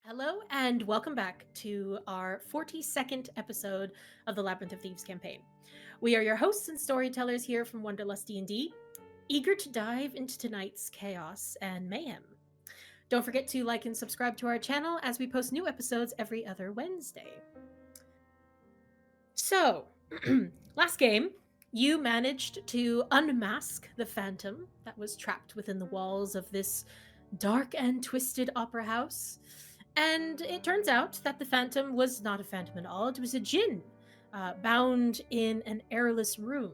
Hello and welcome back to our 42nd episode of the Labyrinth of Thieves campaign. We are your hosts and storytellers here from Wanderlustdnd, eager to dive into tonight's chaos and mayhem. Don't forget to like and subscribe to our channel as we post new episodes every other Wednesday. So, last game, you managed to unmask the phantom that was trapped within the walls of this dark and twisted opera house. And it turns out that the phantom was not a phantom at all. It was a djinn, bound in an airless room.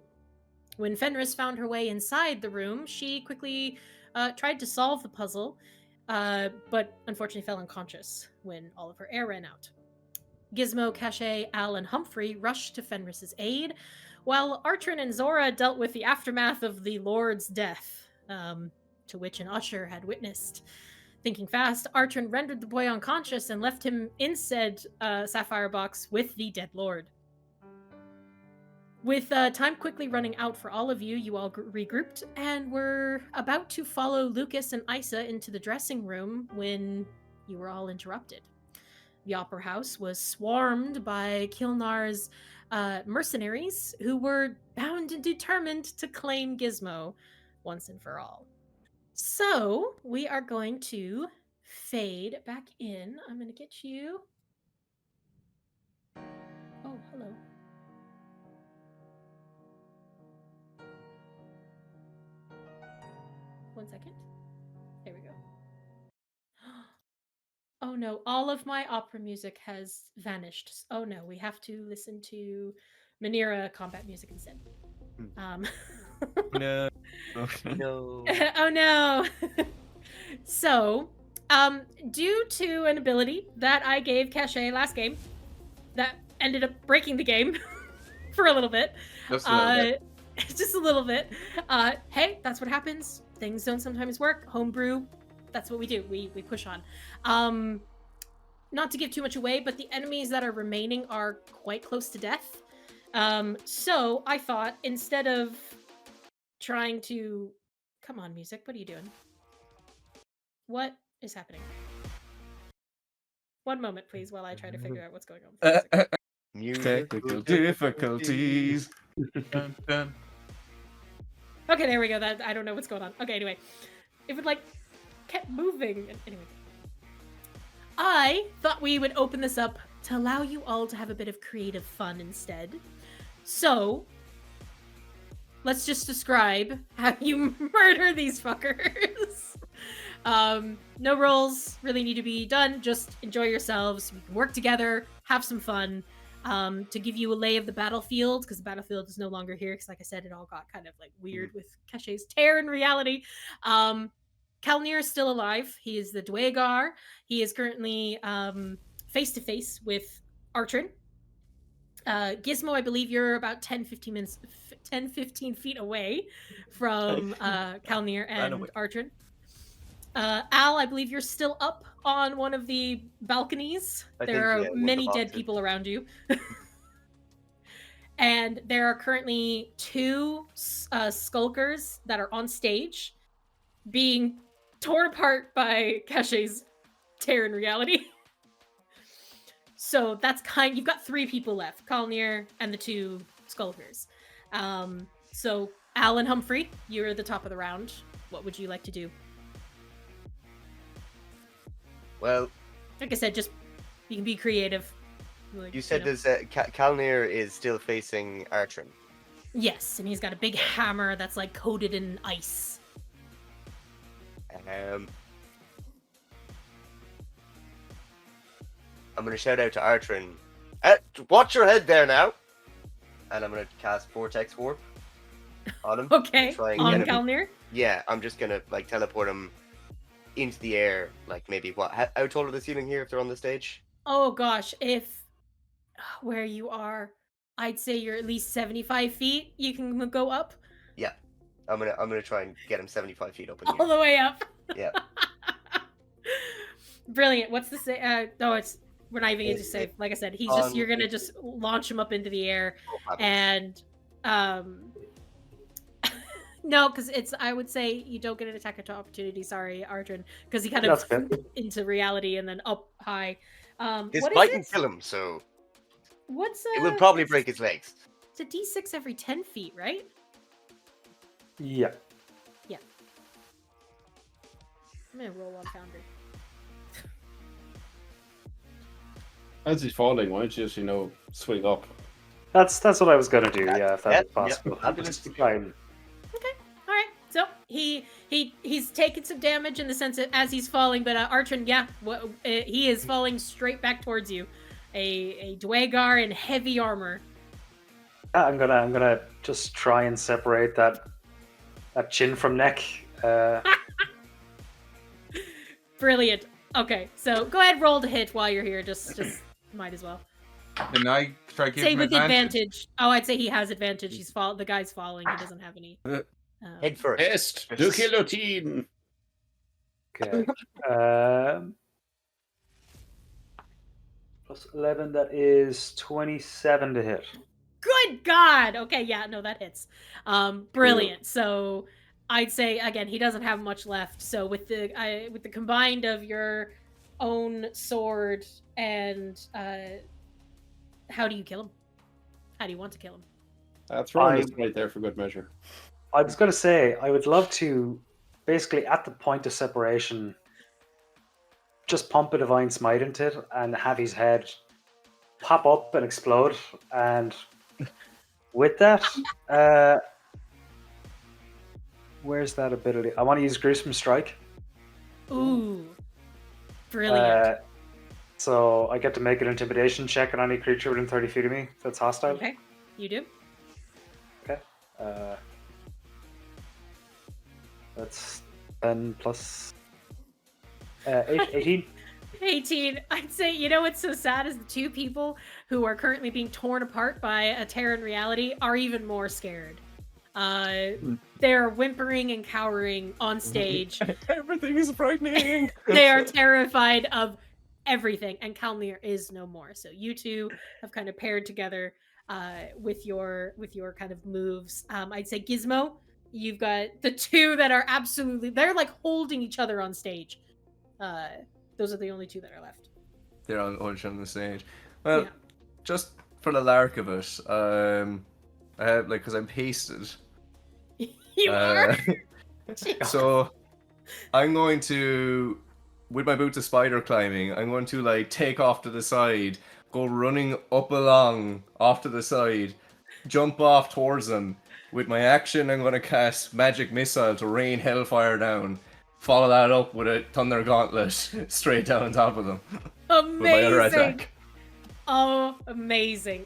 When Fenris found her way inside the room, she quickly tried to solve the puzzle, but unfortunately fell unconscious when all of her air ran out. Gizmo, Caché, Al, and Humphrey rushed to Fenris's aid, while Artrin and Zora dealt with the aftermath of the Lord's death, to which an usher had witnessed. Thinking fast, Artrin rendered the boy unconscious and left him in said sapphire box with the dead lord. With time quickly running out for all of you, you all regrouped and were about to follow Lucas and Isa into the dressing room when you were all interrupted. The opera house was swarmed by Kilnar's mercenaries who were bound and determined to claim Gizmo once and for all. So we are going to fade back in. I'm going to get you. Oh, hello. One second. There we go. Oh no, all of my opera music has vanished. Oh no, we have to listen to Minera combat music instead. No. No. Oh no. So, due to an ability that I gave Caché last game, that ended up breaking the game for a little bit. Just a little bit. Just a little bit. Hey, that's what happens. Things don't sometimes work. Homebrew, that's what we do. We push on. Not to give too much away, but the enemies that are remaining are quite close to death. So I thought instead of trying to... Come on, music. What are you doing? What is happening? One moment, please, while I try to figure out what's going on. Technical difficulties. Dun, dun. Okay, there we go. That I don't know what's going on. Okay, anyway. It would, kept moving. Anyway. I thought we would open this up to allow you all to have a bit of creative fun instead. So, let's just describe how you murder these fuckers. No rolls really need to be done. Just enjoy yourselves. We can work together, have some fun. To give you a lay of the battlefield, because the battlefield is no longer here, because like I said, it all got kind of weird with Caché's tear in reality. Kalnir is still alive. He is the Dwegar. He is currently face to face with Artrin. Gizmo, I believe you're about 10-15 feet away from Kalnir and Artrin. Al, I believe you're still up on one of the balconies. There are many dead people around you. And there are currently two skulkers that are on stage being torn apart by Caché's tear in reality. So that's you've got three people left, Kalnir and the two skulkers. So Al and Humphrey, you're at the top of the round. What would you like to do? Well, like I said, just you can be creative. You said there's Kalnir is still facing Artrin. Yes, and he's got a big hammer that's coated in ice. I'm gonna shout out to Artrin. Watch your head there now. And I'm gonna cast Vortex Warp on him. Okay, on Kalnir? Yeah, I'm just gonna teleport him into the air. Maybe what? How tall are the ceiling here if they're on the stage? Oh gosh, if where you are, I'd say you're at least 75 feet. You can go up. Yeah, I'm gonna try and get him 75 feet up. All the way up. Yeah. Brilliant. What's the say? No, we're not even going to say. Like I said, you're gonna just launch him up into the air, and No, because I would say you don't get an attack of opportunity. Sorry, Artrin, because he kind That's of good. into reality and then up high. This What is bite can it? kill him, so What's it will probably what's- break his legs. It's a D6 every 10 feet, right? Yeah. I'm gonna roll on Foundry. As he's falling, why don't you just, swing up? That's what I was gonna do, yeah, if that Yeah, was possible. yeah, Just to try and... All right. So he's taken some damage in the sense that as he's falling, but Artrin, he is falling straight back towards you. A Dwagar in heavy armor. I'm gonna just try and separate that chin from neck. Brilliant. Okay, so go ahead, roll to hit while you're here. Just might as well. Can I try to give Say him with advantage? advantage. Oh, I'd say he has advantage. The guy's falling. He doesn't have any. Head first. Pest! Du guillotine! Okay. Plus 11, that is 27 to hit. Good God. Okay, yeah, no, that hits. Brilliant. So I'd say again, he doesn't have much left. So with the combined of your own sword and how do you kill him? How do you want to kill him? Throwing this right there for good measure. I was going to say, I would love to, basically at the point of separation, just pump a Divine Smite into it and have his head pop up and explode. And with that, where's that ability? I want to use Gruesome Strike. Ooh, brilliant. So I get to make an intimidation check on any creature within 30 feet of me that's hostile. Okay, you do. Okay. That's 10 plus 18. 18. I'd say, you know what's so sad is the two people who are currently being torn apart by a Terran reality are even more scared. They're whimpering and cowering on stage. Everything is frightening. They are terrified of everything, and Kalmir is no more. So you two have kind of paired together with your kind of moves. I'd say Gizmo, you've got the two that are they're like holding each other on stage. Those are the only two that are left. They're on the stage. Well, Yeah. just for the lark of it, I have because I'm pasted. You are. So I'm going to, with my boots of spider climbing, I'm going to take off to the side, go running up along off to the side, jump off towards them. With my action, I'm going to cast magic missile to rain hellfire down. Follow that up with a thunder gauntlet straight down on top of them. Amazing. With my other attack. Oh, amazing.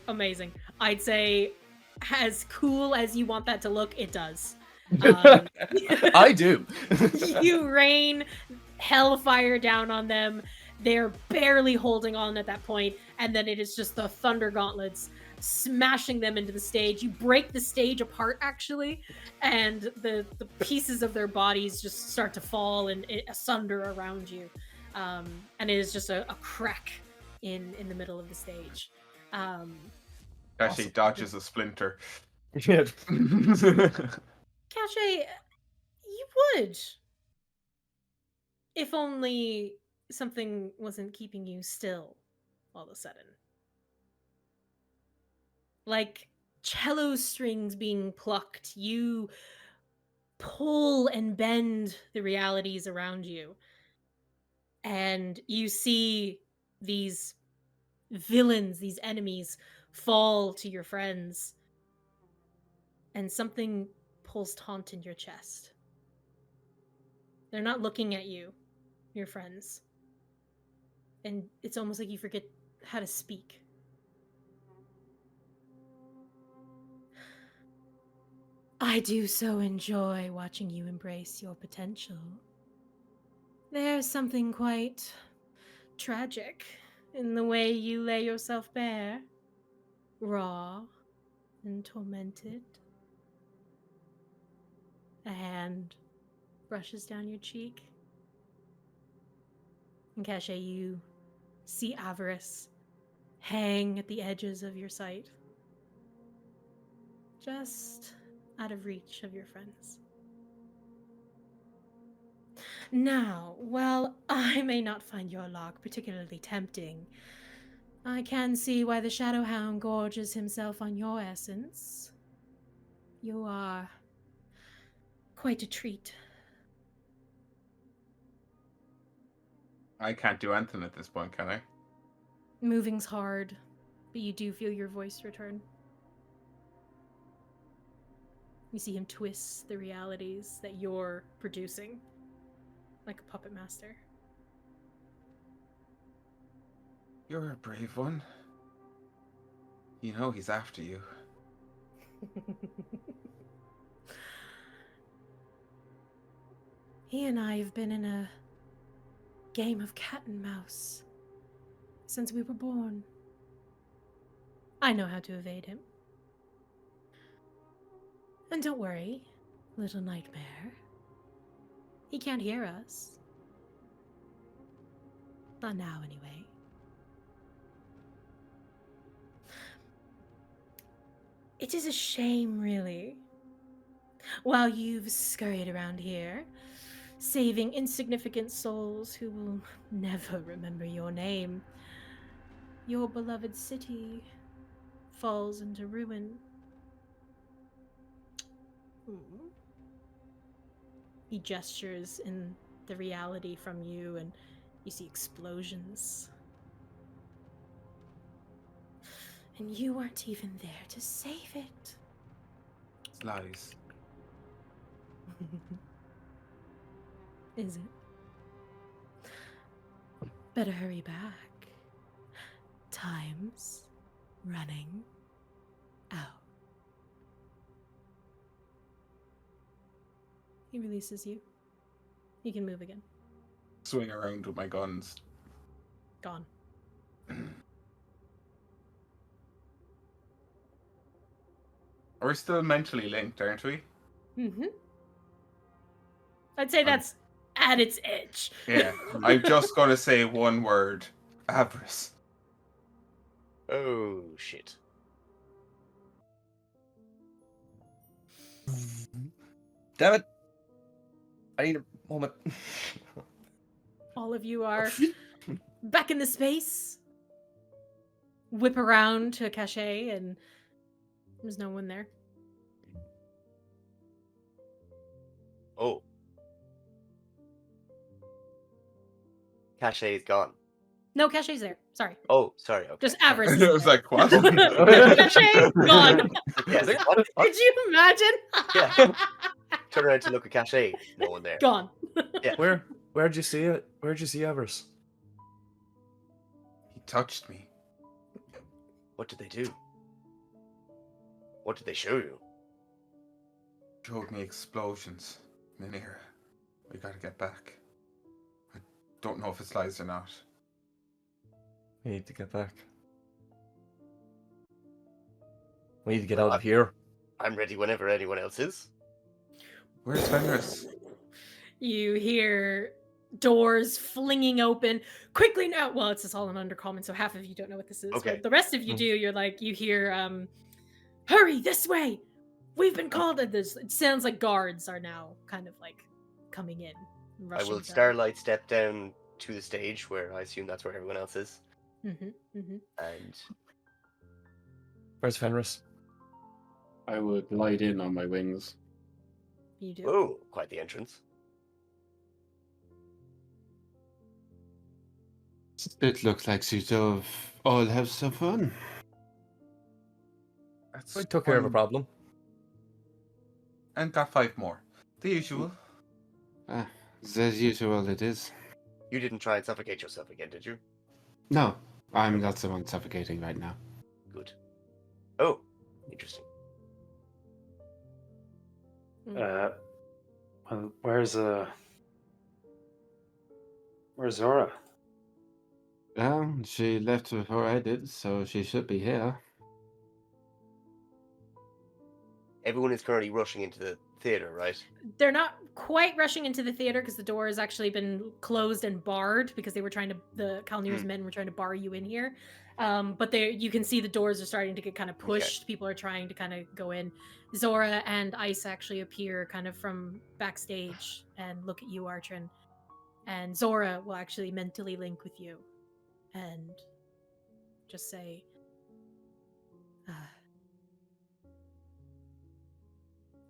I'd say as cool as you want that to look, it does. I do. You rain hellfire down on them. They're barely holding on at that point, and then it is just the thunder gauntlets smashing them into the stage. You break the stage apart, actually, and the pieces of their bodies just start to fall and asunder around you. And it is just a crack in the middle of the stage. Caché dodges a splinter. Yeah. Caché, you would. If only something wasn't keeping you still all of a sudden. Like cello strings being plucked, you pull and bend the realities around you. And you see these villains, these enemies, fall to your friends. And something pulls taut in your chest. They're not looking at you, your friends. And it's almost like you forget how to speak. I do so enjoy watching you embrace your potential. There's something quite tragic in the way you lay yourself bare. Raw and tormented. A hand brushes down your cheek. And Caché, you see avarice hang at the edges of your sight. Just out of reach of your friends. Now, while I may not find your log particularly tempting, I can see why the Shadowhound gorges himself on your essence. You are quite a treat. I can't do anything at this point, can I? Moving's hard, but you do feel your voice return. You see him twist the realities that you're producing, like a puppet master. You're a brave one. You know he's after you. He and I have been in a game of cat and mouse since we were born. I know how to evade him. And don't worry, little nightmare. He can't hear us. Not now, anyway. It is a shame, really. While you've scurried around here, saving insignificant souls who will never remember your name, your beloved city falls into ruin. He gestures in the reality from you, and you see explosions. And you weren't even there to save it. It's lies. Is it? Better hurry back. Time's running out. He releases you. You can move again. Swing around with my guns. Gone. We're still mentally linked, aren't we? Mm-hmm. I'd say that's at its edge. Yeah. I'm just gonna say one word. Avarice. Oh, shit. Damn it! I need a moment. All of you are back in the space. Whip around to Caché, and there's no one there. Oh. Caché is gone. No, Caché's there. Sorry. Oh, sorry. Okay. Just Avarice. And it was like, what? Caché, gone. Yeah, like, what? Could you imagine? Yeah. Turn around to look at Caché. No one there. Gone. Yeah. Where'd you see it? Where'd you see Avarice? He touched me. What did they do? What did they show you? Showed me explosions. Minera. We gotta get back. I don't know if it's lies or not. We need to get back. We need to get out of here. I'm ready whenever anyone else is. Where's Fenris? You hear doors flinging open quickly now. Well, it's just all in undercommon, so half of you don't know what this is. Okay. But the rest of you do. You're like, you hear, hurry this way. We've been called. And it sounds like guards are now kind of like coming in. I will down. Starlight step down to the stage where I assume that's where everyone else is. And Where's Fenris? I would glide in on my wings. You do. oh, quite the entrance. It looks like you two all have some fun. That's We took care of a fine. problem. And got 5 more. The usual. As usual it is. You didn't try and suffocate yourself again, did you? No, I'm not the one suffocating right now. Good. Oh, interesting. Well, where's Zora? Well, she left before I did, so she should be here. Everyone is currently rushing into the theater, right? They're not quite rushing into the theater because the door has actually been closed and barred because they were trying to, the Kalnir's men were trying to bar you in here. But you can see the doors are starting to get kind of pushed. People are trying to kind of go in. Zora and Ice actually appear kind of from backstage and look at you, Artrin. And Zora will actually mentally link with you and just say,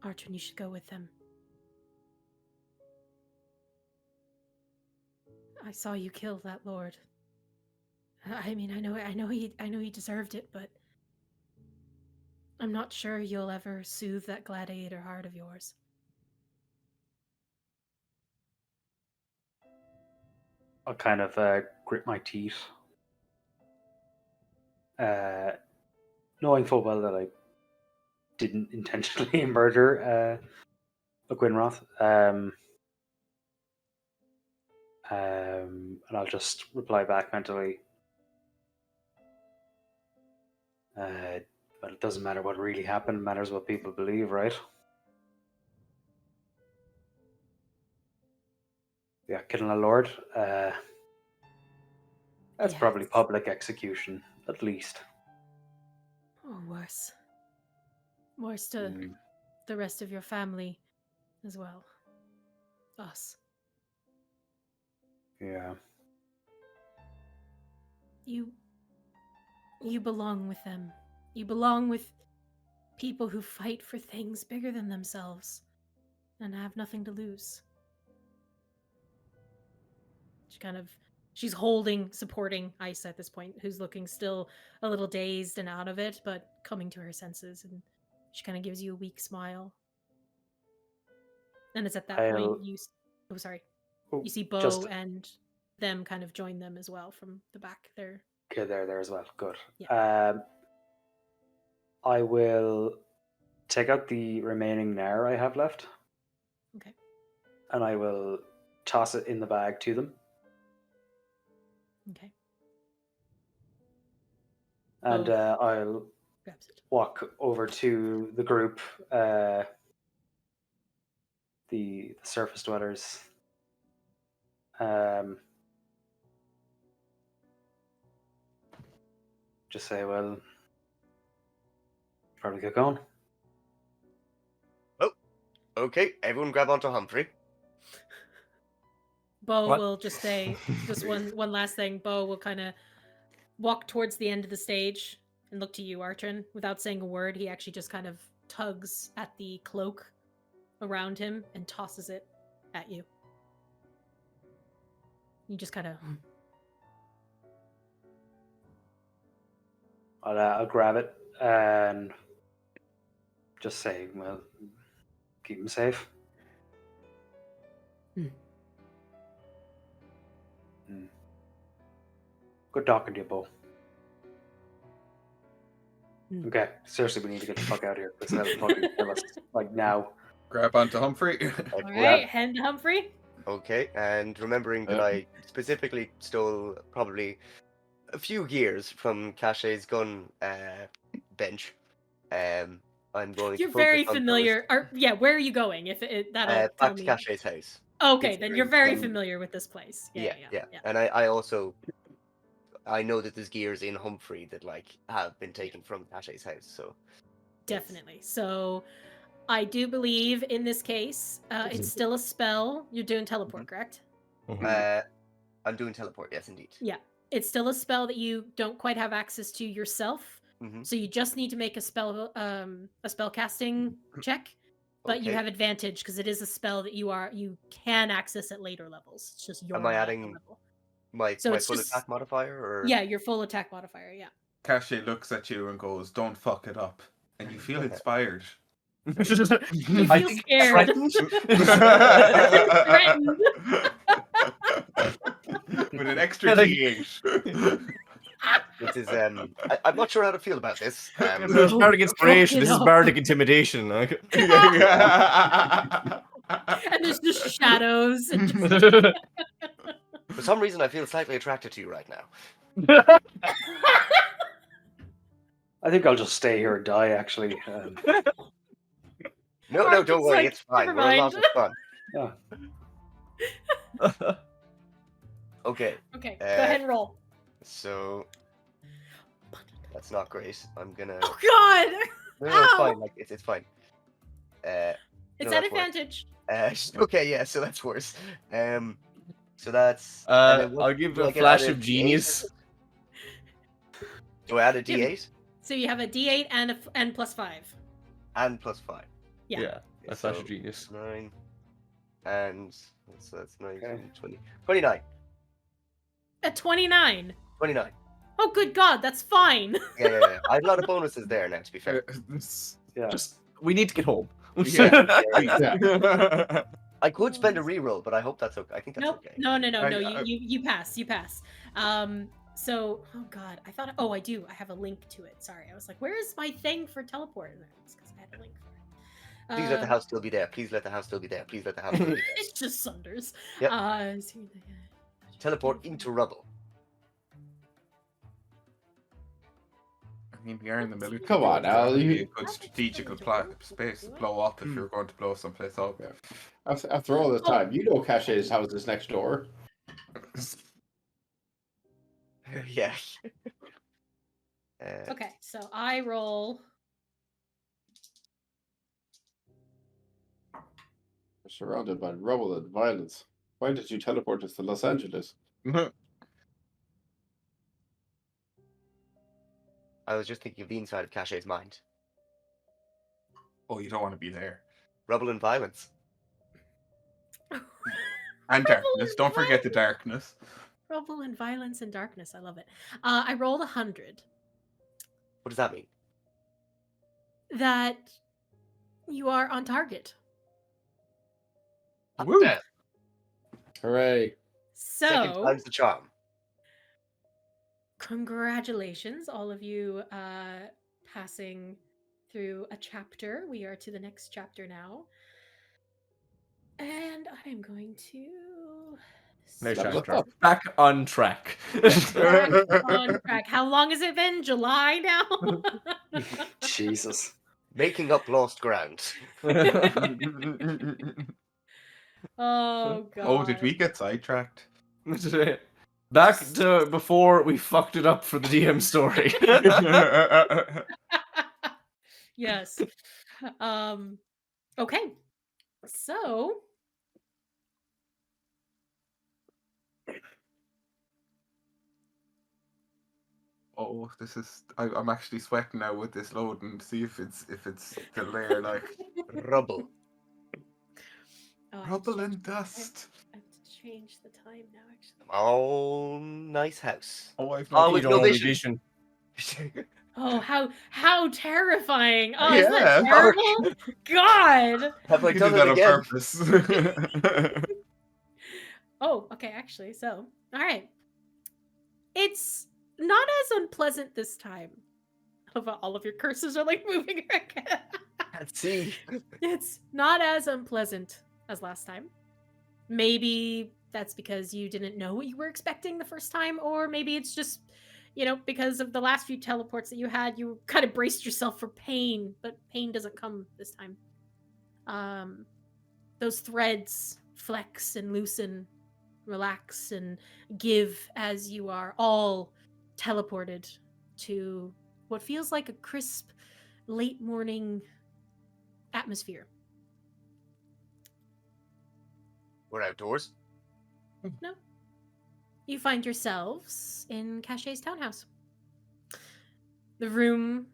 Artrin, you should go with them. I saw you kill that lord. I mean, I know he deserved it, but I'm not sure you'll ever soothe that gladiator heart of yours. I'll kind of grit my teeth, knowing full well that I didn't intentionally murder a Gwynroth. And I'll just reply back mentally. But it doesn't matter what really happened, it matters what people believe, right? Yeah, killing a lord. That's probably Yes. public execution, at least. Or worse. Worse to the rest of your family as well. Us. Yeah. You belong with them. You belong with people who fight for things bigger than themselves and have nothing to lose. She's holding, supporting Ice at this point, who's looking still a little dazed and out of it, but coming to her senses, and she kind of gives you a weak smile. And it's at that point you see Bo and them kind of join them as well from the back there. Okay, there as well. Good. Yeah. I will take out the remaining nair I have left. Okay. And I will toss it in the bag to them. Okay. And I'll grabs it. walk over to the group, the surface dwellers. Just say, well, probably get going. Oh, okay. Everyone grab onto Humphrey. Bo What? will just say, just one last thing. Bo will kind of walk towards the end of the stage and look to you, Artrin. Without saying a word, he actually just kind of tugs at the cloak around him and tosses it at you. You just kind of... I'll grab it and just say, well, keep him safe. Good talking to you, Bo. Okay, seriously, we need to get the fuck out of here. This will fucking kill us, like, now. Grab onto Humphrey. All right, hand to Humphrey. Okay, and remembering that I specifically stole probably a few gears from Caché's gun bench, I'm going to You're focus very on familiar. Where are you going? If that'll back tell to me. Caché's house. Okay, then you're very Considering- familiar with this place. Yeah. And I also I know that there's gears in Humphrey that have been taken from Caché's house, so Definitely. So I do believe in this case, it's still a spell. You're doing teleport, correct? I'm doing teleport, yes indeed. Yeah. It's still a spell that you don't quite have access to yourself. So you just need to make a spell casting check. But you have advantage because it is a spell that you can access at later levels. It's just your Am I adding level. my So full it's just- attack modifier or Yeah, your full attack modifier, yeah. Caché looks at you and goes, "Don't fuck it up," and you feel inspired. You feel scared. Threatened? Threatened. With an extra D8. This is I'm not sure how to feel about this. This is bardic inspiration. This is bardic intimidation. And there's just shadows. And just... For some reason, I feel slightly attracted to you right now. I think I'll just stay here and die, actually. No, don't worry, it's fine. never We're a lot mind. of fun. Yeah. Okay, Okay, go ahead and roll. so that's not great. I'm gonna. Oh God! No, it's Ow! fine. It's fine. It's no, at that's worse. advantage. Okay, yeah, so that's worse. So that's. And then I'll give do a I get flash added of D8 genius. Do I add a Yeah, but- D8 So you have a D8 and plus 5. and plus 5? Yeah. A flash of genius. 9 and so that's 9, Okay. 20, 29. A 29. 29. Oh, good God, that's fine. Yeah. I have a lot of bonuses there now, to be fair. Yeah. Just we need to get home. Yeah. Yeah. I could spend a reroll, but I hope that's okay. I think that's Nope. okay. No. I- You pass. You pass. So, oh God, I thought. Oh, I do. I have a link to it. Sorry, I was like, where is my thing for teleport? And it's because I had a link for it. Please let the house still be there. Please let the house still be there. Please let the house still be there. It's just Sunders. Yep. Teleport into rubble. I mean, we are in the military. Come on, That Al, would be you- a good strategical space to blow up if you're going to blow someplace up. After all this time, you know Caché's house is next door. Yeah. Okay, so I roll. We're surrounded by rubble and violence. Why did you teleport us to Los Angeles? I was just thinking of the inside of Caché's mind. Oh, you don't want to be there. Rubble and violence. And darkness. Don't forget the darkness. Rubble and violence and darkness. I love it. I rolled 100. What does that mean? That you are on target. Woo! Yeah. Hooray. Second So, time's the charm. congratulations, all of you passing through a chapter. We are to the next chapter now. And I am going to... No Level track. up. Back on track. Back on track. How long has it been? July now? Jesus. Making up lost ground. Oh, God. Oh, did we get sidetracked? Back to before we fucked it up for the DM story. Yes. Okay. So, Oh, this is. I'm actually sweating now with this load and see if it's still there. Like Rubble. oh, I have to rubble change- and dust. I have to change the time now, actually. Oh, nice house. Oh, I've Oh, not. with You no don't have vision. vision. Oh, how terrifying! Oh, isn't Yeah. that terrible? God. Have I You done did it that on again? purpose. Oh, okay, actually, so all right. It's not as unpleasant this time. All of your curses are like moving again. Let's see. It's not as unpleasant as last time. Maybe that's because you didn't know what you were expecting the first time, or maybe it's just, because of the last few teleports that you had, you kind of braced yourself for pain, but pain doesn't come this time. Those threads flex and loosen, relax and give as you are all teleported to what feels like a crisp, late morning atmosphere. We're outdoors. No. You find yourselves in Caché's townhouse. The room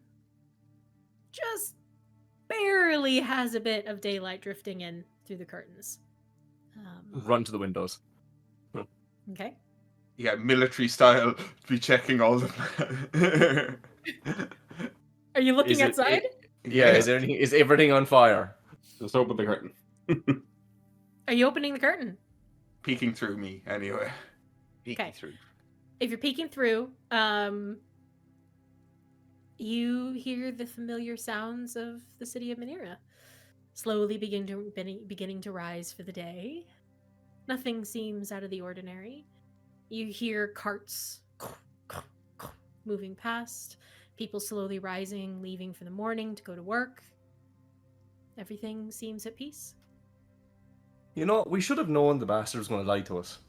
just barely has a bit of daylight drifting in through the curtains. Run to the windows. Okay. Yeah, military style. Be checking all the. Are you looking Is it- outside? Yeah, is everything on fire? Just open the curtain. Are you opening the curtain? Peeking through me anyway. Peeking Okay. through. If you're peeking through, you hear the familiar sounds of the city of Minera, slowly beginning to rise for the day. Nothing seems out of the ordinary. You hear carts moving past, people slowly rising, leaving for the morning to go to work. Everything seems at peace. We should have known the bastard was going to lie to us.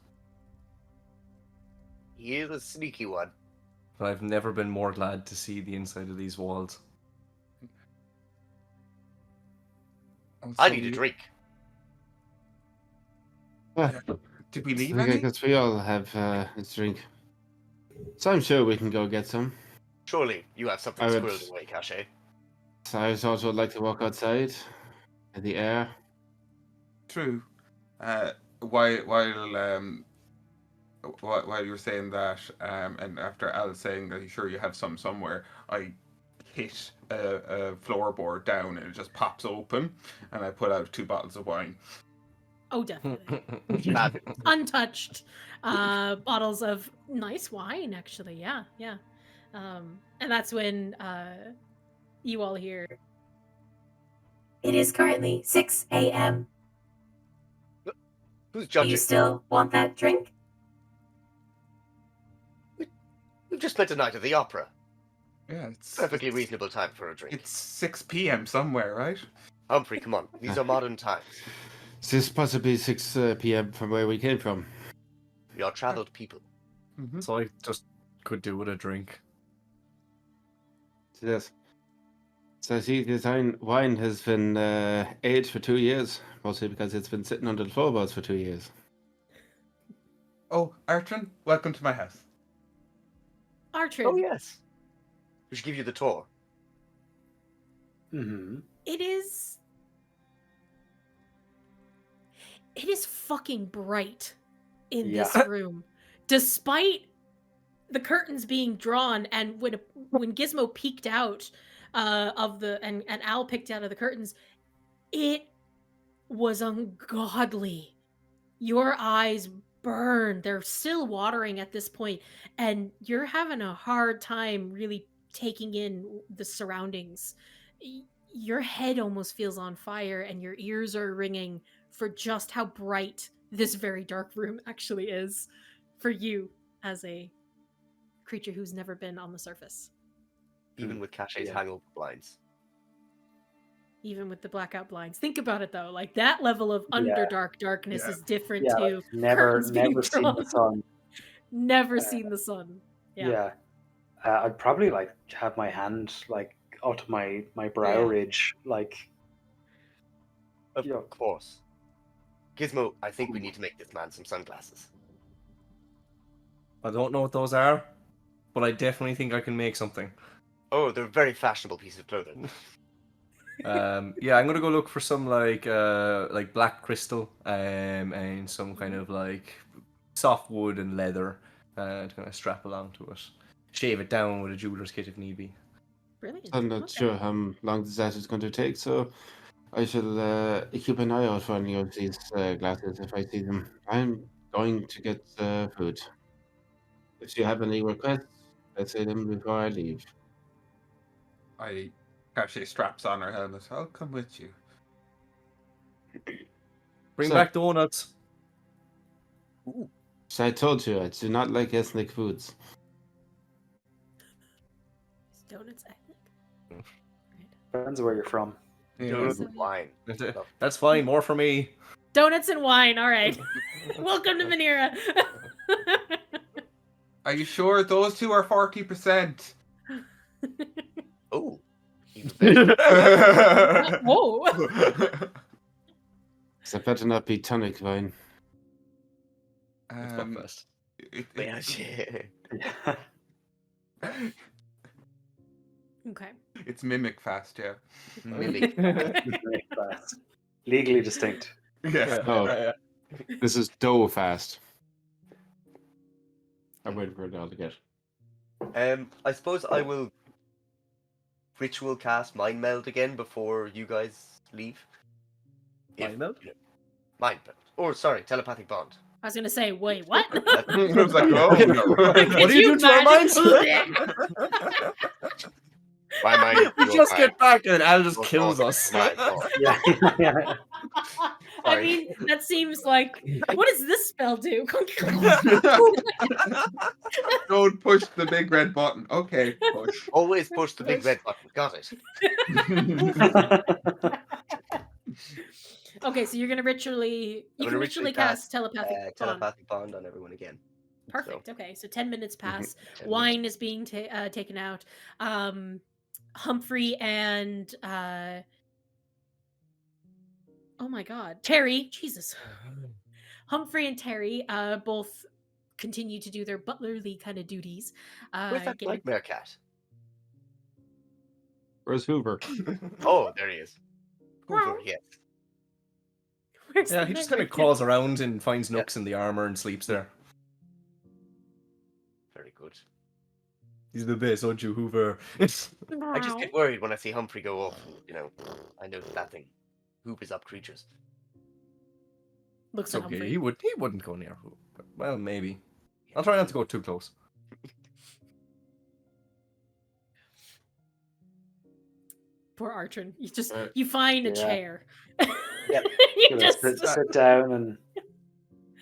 He is a sneaky one. But I've never been more glad to see the inside of these walls. I need a drink. Do Did we leave Okay, any? because we all have a drink. So I'm sure we can go get some. Surely you have something I would- squirreled away, Caché. So I also would like to walk outside in the air. True. While you were saying that, and after Al saying that he's sure you have some somewhere, I hit a floorboard down and it just pops open, and I put out 2 bottles of wine. Oh, definitely. Fab. Untouched bottles of nice wine, actually. Yeah, yeah. And that's when you all hear. It is currently 6 a.m. Who's Do you judging? still want that drink? We've just spent a night at the opera. Yeah, it's Perfectly reasonable time for a drink. It's 6 p.m. somewhere, right? Humphrey, come on. These are modern times. Is this possibly 6 p.m. from where we came from? We are traveled people. Mm-hmm. So I just could do with a drink. Yes. So I see this wine has been aged for 2 years, mostly because it's been sitting under the floorboards for 2 years. Oh, Artrin, welcome to my house. Artrin, Oh, yes. We should give you the tour. Mm-hmm. it is fucking bright in this Yeah. room, despite the curtains being drawn. And when Gizmo peeked out of the and Al picked out of the curtains, it was ungodly. Your eyes burn. They're still watering at this point, and you're having a hard time really taking in the surroundings. Your head almost feels on fire, and your ears are ringing for just how bright this very dark room actually is for you as a creature who's never been on the surface. Even with Caché's Yeah. hangover blinds. Even with the blackout blinds. Think about it though, like that level of Yeah. Underdark darkness Yeah. is different Yeah, to like, never curtains being seen drawn. the sun. Never seen the sun. Yeah. Yeah. I'd probably like have my hand like out to my brow Yeah. ridge, like Of Yeah. course. Gizmo, I think we need to make this man some sunglasses. I don't know what those are, but I definitely think I can make something. Oh, they're a very fashionable piece of clothing. Yeah, I'm gonna go look for some like black crystal, and some kind of like soft wood and leather, to kind of strap along to it. Shave it down with a jeweler's kit if need be. Brilliant. I'm not Okay. sure how long that is going to take, so I shall keep an eye out for any of these glasses if I see them. I'm going to get food. If you have any requests, let's say them before I leave. Caché straps on her helmet. I'll come with you. Bring So- back donuts. So I told you, I do not like ethnic foods. Is donuts ethnic? depends where you're from. Yeah. Donuts so- and wine. That's fine. More for me. Donuts and wine. All right. Welcome to Minera. Are you sure those two are 40%? Oh. Even better. Whoa. So it better not be tonic wine. Let's go first. Yeah, shit. Okay. It's mimic fast, yeah. Mimic. Very fast. Legally distinct. Yeah. Oh. This is dough fast. I'm waiting for it all to get. I suppose I will ritual cast mind meld again before you guys leave. Mind meld? Mind meld. Or sorry, telepathic bond. I was gonna say, wait, what? I was like, oh, no. Could What are you doing to our minds? My mind. We your just mind. get back and Al just Your kills thought, us. my thought. Yeah, yeah. I Sorry. mean, that seems like. What does this spell do? Don't push the big red button. Okay, push. Always push the big red button. Got it. Okay, so you're gonna ritually. You I'm can gonna ritually ritually cast cast, telepathic bond. Telepathic bond on everyone again. Perfect. Okay, so 10 minutes pass. 10 Wine is being taken out. Humphrey and oh my god, Terry. Jesus. Humphrey and Terry both continue to do their butlerly kind of duties. Where's that getting- nightmare cat? Where's Hoover? Oh, there he is. Hoover, yes. Where's Yeah, the he just kind nightmare of crawls around and finds nooks in the armor and sleeps there. Very good. He's the best, aren't you, Hoover? I just get worried when I see Humphrey go off. I know that thing hoopers up creatures. Looks It's at okay. Humphrey. He wouldn't go near Hoover. Well, maybe. I'll try not to go too close. Poor Artrin. You Uh, you find a yeah. chair. Yep. you Gonna just sit down and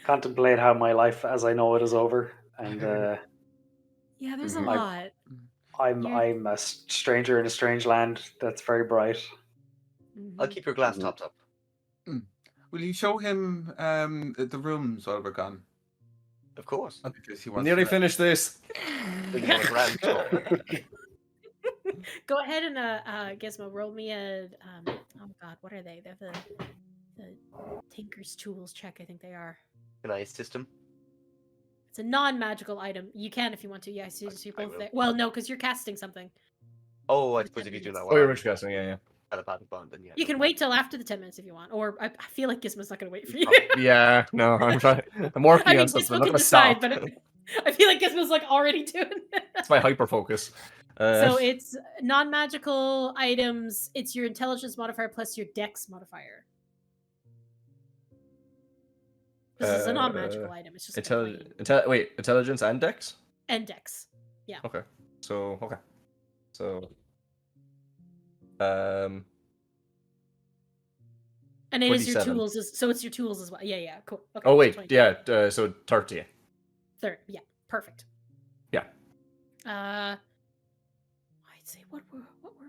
contemplate how my life as I know it is over. And yeah. There's a Mhm. lot. I'm a stranger in a strange land that's very bright. I'll Mhm. keep your glass Mhm. topped up. Will you show him the rooms while we're gone? Of course. Because he wants Nearly to- finished this. So you want a grand tour. Go ahead and Gizmo, roll me a oh god, what are they? They're the Tinker's Tools check, I think they are. Can I assist him? It's a non-magical item. You can if you want to. Yeah, so you're I both will. there. Well, no, because you're casting something. Oh, I For suppose 10 if you do minutes. that Oh, you're one, rich casting, yeah. telepathic bond, then yeah. You can wait till after the 10 minutes if you want. Or I feel like Gizmo's not going to wait for you. Yeah, no, I'm trying. I'm working I mean, on something. I'm Gizmo not can gonna decide, stop. but I feel like Gizmo's like already doing it. It's my hyper focus. So it's non-magical items. It's your intelligence modifier plus your dex modifier. This is a non-magical item. It's just like a plain- intelligence and dex. and dex. Okay. So And it is your 27. tools. So it's your tools as well. Yeah. Cool. Okay. Oh so wait, 20. yeah. So 30. Third. Yeah. Perfect. Yeah. I'd say what were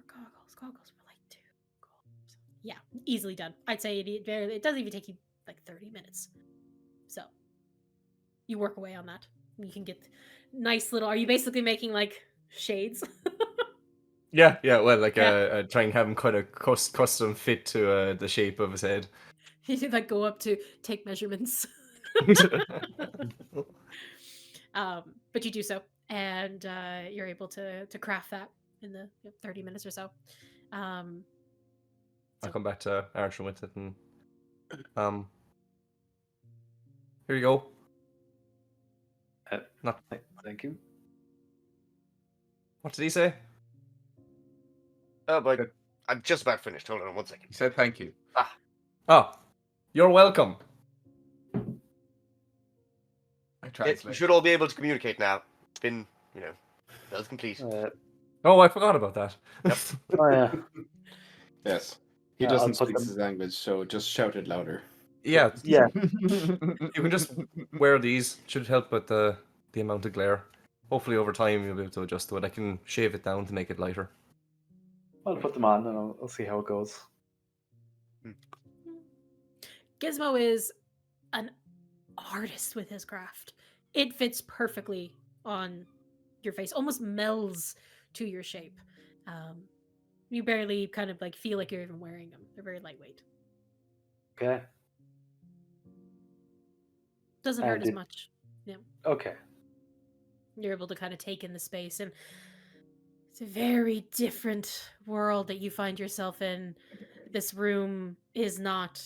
goggles? Goggles were like 2 gold. Yeah, easily done. I'd say it doesn't even take you like 30 minutes. So you work away on that. You can get nice little. Are you basically making like shades? Yeah. Well, like Yeah. try and have him kind of custom fit to the shape of his head. You like go up to take measurements. But you do so, and you're able to craft that in the 30 minutes or so. I'll come back to Artrin with it, and here you go. Not Thank you. what did he say? Oh, but I'm just about finished. Hold on 1 second. He said thank you. Oh, you're welcome. I We translate. should all be able to communicate now. It's been, that was complete. Oh, I forgot about that. Oh yeah. Yes. He I'll doesn't put speak them- his language, so just shout it louder. Yeah, Yeah. you can just wear these. Should help with the amount of glare. Hopefully, over time, you'll be able to adjust to it. I can shave it down to make it lighter. I'll put them on and I'll see how it goes. Gizmo is an artist with his craft. It fits perfectly on your face, almost melds to your shape. You barely kind of like feel like you're even wearing them. They're very lightweight. Okay. Doesn't And hurt as it- much. Okay. You're able to kind of take in the space, and it's a very different world that you find yourself in. This room is not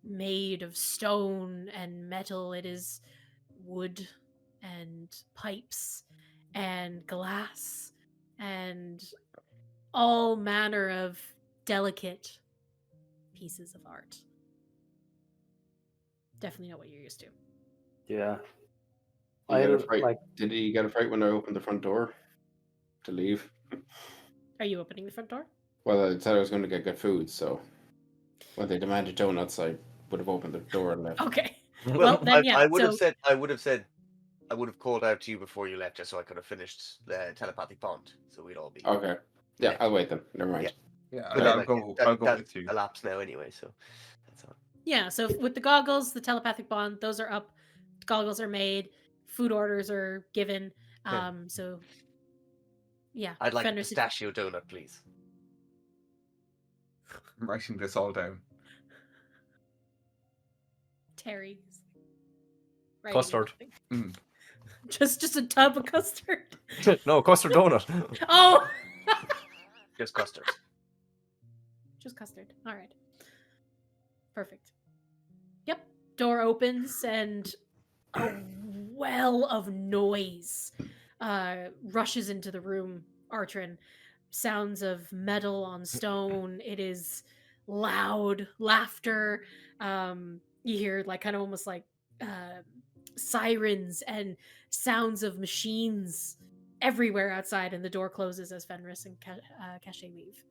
made of stone and metal. It is wood and pipes and glass and all manner of delicate pieces of art. Definitely not what you're used to. Yeah. You got a I'll, fright. like Did he get a fright when I opened the front door to leave? Are you opening the front door? Well, I said I was going to get good food, so when they demanded donuts, I would have opened the door and left. Okay. Well, then, yeah, I would have so- said, I would have called out to you before you left, just so I could have finished the telepathic bond, so we'd all be. Okay. Yeah, Yeah. I'll wait then. Never mind. Yeah. Yeah, But I'll then, go. that- I'll go that's with you. elapsed now anyway, so that's all. Yeah, so with the goggles, the telepathic bond, those are up. The goggles are made. Food orders are given. Yeah. So yeah. I'd like a Fenris- pistachio donut, please. I'm writing this all down. Terry. Right. Custard. Just a tub of custard. No, custard donut. Oh. Just custard. Just custard. All right. Perfect. Yep. Door opens and a well of noise rushes into the room, Artrin. Sounds of metal on stone. It is loud laughter. You hear like kind of almost like sirens and sounds of machines everywhere outside, and the door closes as Fenris and Caché leave.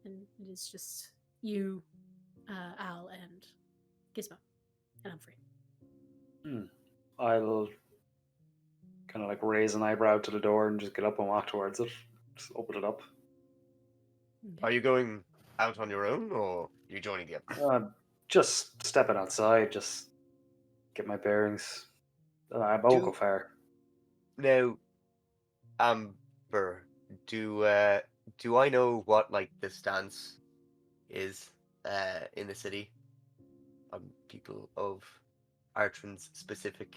And it is just you, Al, and Gizmo, and Humphrey. I'll kind of like raise an eyebrow to the door and just get up and walk towards it. Just open it up. Are you going out on your own, or are you joining the others? Just stepping outside, just get my bearings. I won't go far. Now, Amber, do I know what like the stance is in the city on people of Artrin's specific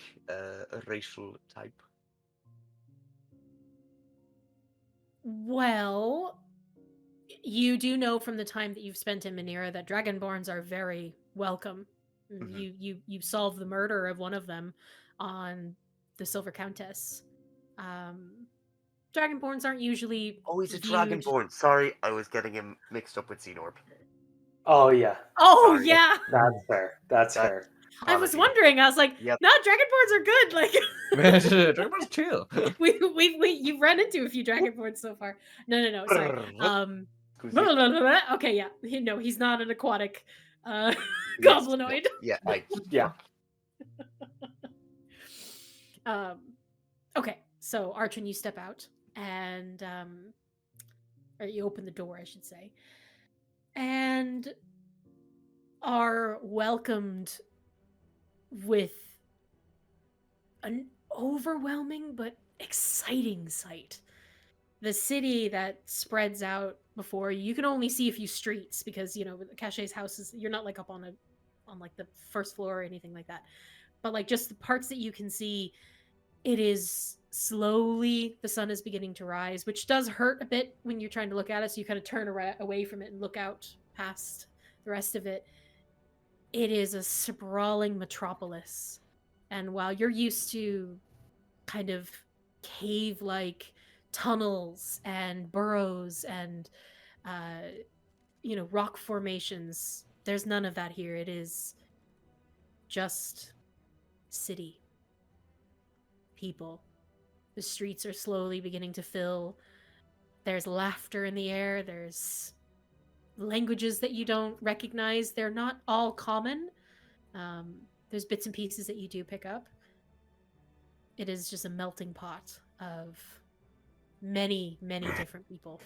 racial type? Well, you do know from the time that you've spent in Minera that Dragonborns are very welcome. You solved the murder of one of them on the Silver Countess. Dragonborns aren't usually. Oh, he's a viewed... Dragonborn. Sorry, I was getting him mixed up with Xenorb. Oh yeah. Oh Sorry. yeah. That's fair. That's fair. I was Apologies. wondering. I was like, Yep. no, Dragonborns are good. Like Dragonborn's chill. you've run into a few Dragonborns so far. No. Sorry. Who's Blah, it? blah, blah, blah. Okay, yeah. No, he's not an aquatic goblinoid. Yeah, Yeah. Okay, so Artrin, you step out and or you open the door, I should say, and are welcomed with an overwhelming but exciting sight. The city that spreads out before you can only see a few streets because Caché's house is, you're not like up on like the first floor or anything like that, but like just the parts that you can see, it is slowly, the sun is beginning to rise, which does hurt a bit when you're trying to look at it, so you kind of turn away from it and look out past the rest of it. It is a sprawling metropolis, and while you're used to kind of cave-like tunnels and burrows and rock formations, there's none of that here. It is just city, people. The streets are slowly beginning to fill. There's laughter in the air. There's languages that you don't recognize. They're not all common. There's bits and pieces that you do pick up. It is just a melting pot of many, many different people.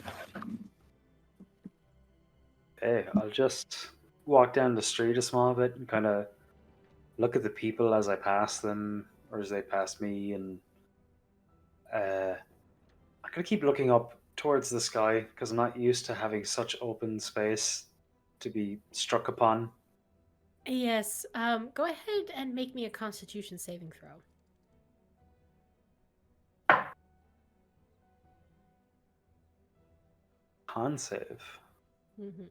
Hey, I'll just walk down the street a small bit and kind of look at the people as I pass them or as they pass me, and I'm gonna keep looking up towards the sky because I'm not used to having such open space to be struck upon. Yes, go ahead and make me a Constitution saving throw. Con save. Mm-hmm.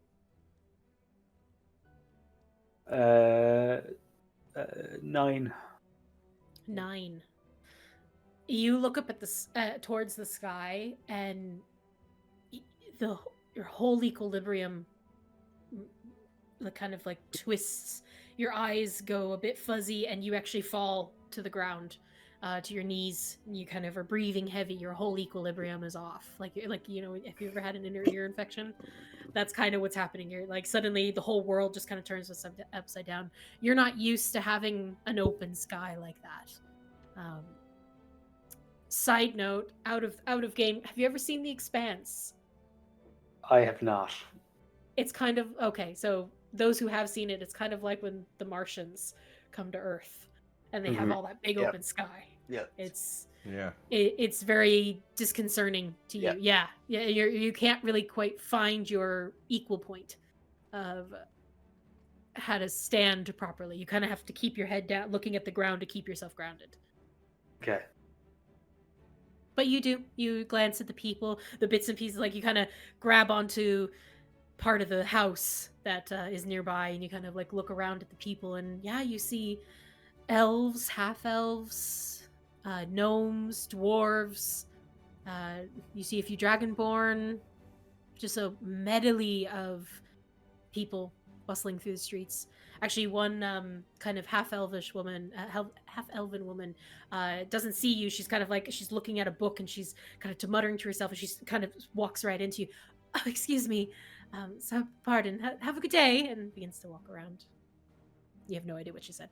9. 9. You look up at the towards the sky, and your whole equilibrium kind of like twists. Your eyes go a bit fuzzy, and you actually fall to the ground, to your knees. And you kind of are breathing heavy. Your whole equilibrium is off. Like if you ever had an inner ear infection, that's kind of what's happening here. Like suddenly the whole world just kind of turns upside down. You're not used to having an open sky like that. Side note, out of game, have you ever seen The Expanse? I have not. It's kind of okay. So those who have seen it, it's kind of like when the Martians come to Earth and they have all that big open sky. Yeah. It's Yeah. It's very disconcerting to you. Yeah. You can't really quite find your equal point of how to stand properly. You kind of have to keep your head down, looking at the ground to keep yourself grounded. Okay. But you do. You glance at the people, the bits and pieces. Like you kind of grab onto part of the house that is nearby, and you kind of like look around at the people, and yeah, you see elves, half elves, gnomes, dwarves. You see a few dragonborn. Just a medley of people bustling through the streets. Actually, one kind of half-elvish woman, half-elven woman, doesn't see you. She's kind of like, she's looking at a book and she's kind of muttering to herself, and she kind of walks right into you. Oh, excuse me. So, pardon. Have a good day, and begins to walk around. You have no idea what she said.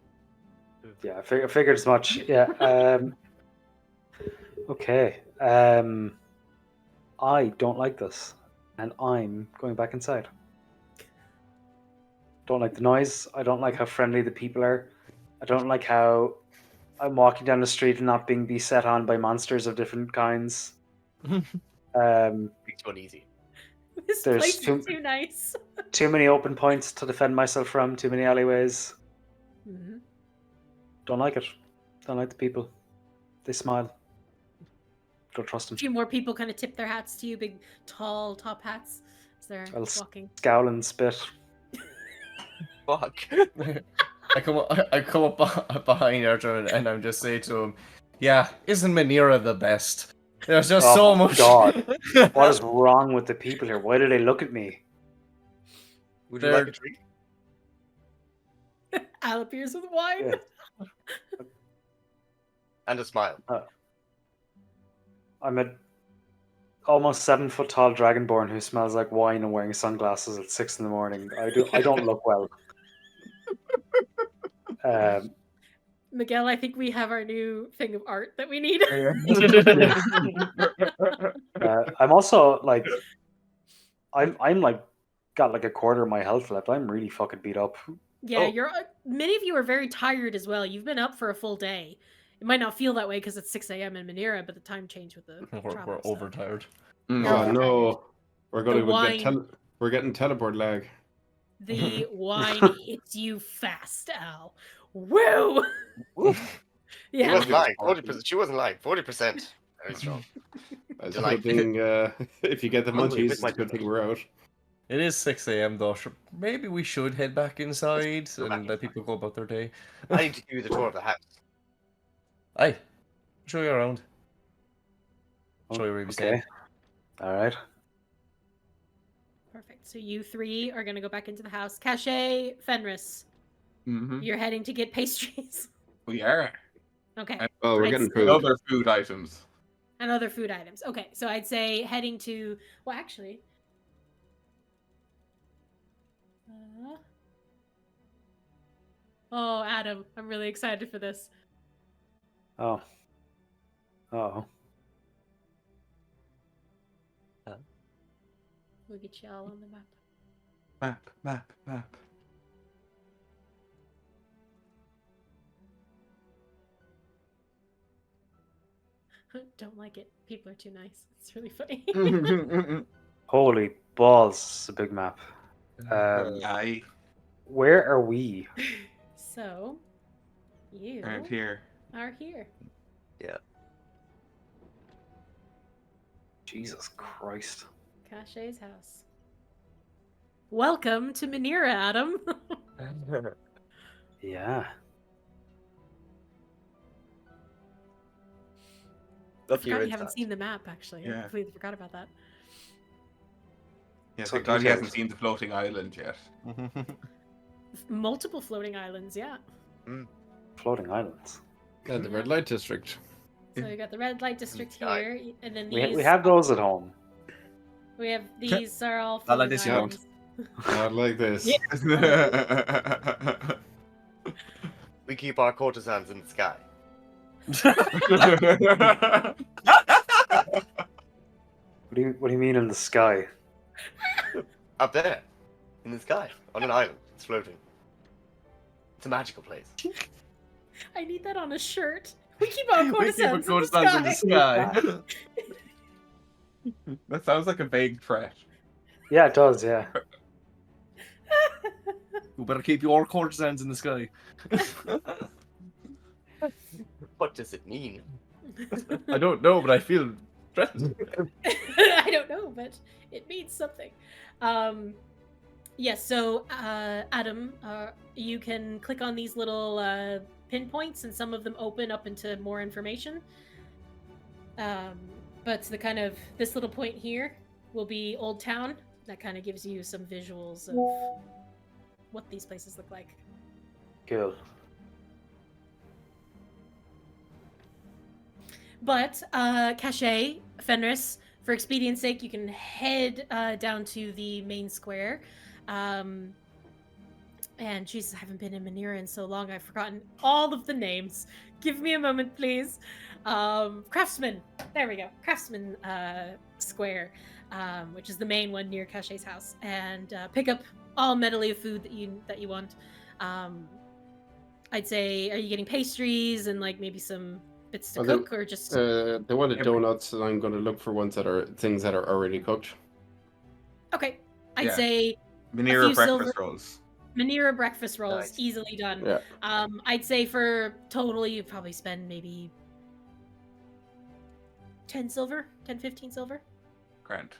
Yeah, I figured as much. Yeah. Okay. I don't like this, and I'm going back inside. Don't like the noise. I don't like how friendly the people are. I don't like how I'm walking down the street and not being beset on by monsters of different kinds. Makes one easy. This There's place too- is too nice. Too many open points to defend myself from. Too many alleyways. Mm-hmm. Don't like it. Don't like the people. They smile. Don't trust them. A few more people kind of tip their hats to you, big, tall, top hats, as they're I'll walking. Scowl and spit. Fuck. I come up behind Artrin and I'm just saying to him, "Yeah, isn't Minera the best? There's just Oh so my much." God. What is wrong with the people here? Why do they look at me? Would you like a treat? Al appears with wine. Yeah. And a smile. I'm a almost 7 foot tall dragonborn who smells like wine and wearing sunglasses at 6 in the morning. I don't look well. Miguel, I think we have our new thing of art that we need. I'm also like, I'm like got like a quarter of my health left. I'm really fucking beat up. Yeah, Oh. you're. Many of you are very tired as well. You've been up for a full day. It might not feel that way because it's 6 a.m. in Minera, but the time changed with the travel We're stuff. overtired. Oh no, we're The going to wine. get we're getting teleport lag. The wine hits you fast, Al. Woo! She Yeah. wasn't lying. 40%. She wasn't lying. 40%. Very strong. It's You a like good thing, if you get the Hungry munchies, with it's my a good thing dinner. we're out. It is 6 a.m. though. Maybe we should head back inside go back and let people go about their day. I need to give you the tour of the house. Aye, show you around. Show you where we Okay. stand. All right. Perfect. So you three are gonna go back into the house. Caché, Fenris, Mm-hmm. you're heading to get pastries. We are. Okay. And Oh, we're I'd getting say- food. Other food items. And other food items. Okay, so I'd say heading to. Well, actually. Oh, Adam, I'm really excited for this. Oh. Oh. We'll get you all on the map. Map. Don't like it. People are too nice. It's really funny. Holy balls! It's a big map. Aye. Where are we? So, you Around here. are here. Jesus Christ. Caché's house. Welcome to Minera, Adam. Yeah. Look, Forgot you're you haven't inside. seen the map, actually. I Yeah. completely forgot about that. Yeah, So thank God he detailed. hasn't seen the floating island yet. Multiple floating islands, yeah. Floating islands. And the red light district. So we got the red light district Yeah. here, and then these. We have those at home. We have these are all I like floating this you don't. islands. Not like this. Yeah. We keep our courtesans in the sky. What do you mean in the sky? Up there. In the sky. On an island. It's floating. It's a magical place. I need that on a shirt. We keep our We keep courtesans our courtesans in the sky. That sounds like a vague threat. Yeah, it does. Yeah. We better keep your courtesans in the sky. What does it mean? I don't know, but I feel threatened. I don't know, but it means something. Yes, so Adam, you can click on these little pinpoints, and some of them open up into more information. But the kind of this little point here will be Old Town. That kind of gives you some visuals of what these places look like. Cool. But Caché, Fenris, for expedience sake, you can head down to the main square. And Jesus, I haven't been in Minera in so long, I've forgotten all of the names. Give me a moment, please. Craftsman, there we go. Craftsman Square, which is the main one near Caché's house, and pick up all medley of food that you want. I'd say, are you getting pastries and like maybe some bits to cook, or just They wanted donuts, and I'm going to look for things that are already cooked. okay? I'd Yeah. say Minera few breakfast silver- rolls. Minera breakfast rolls, Nice. easily done. Yeah. I'd say for totally, you'd probably spend maybe 10 silver, 10, 15 silver. Grand.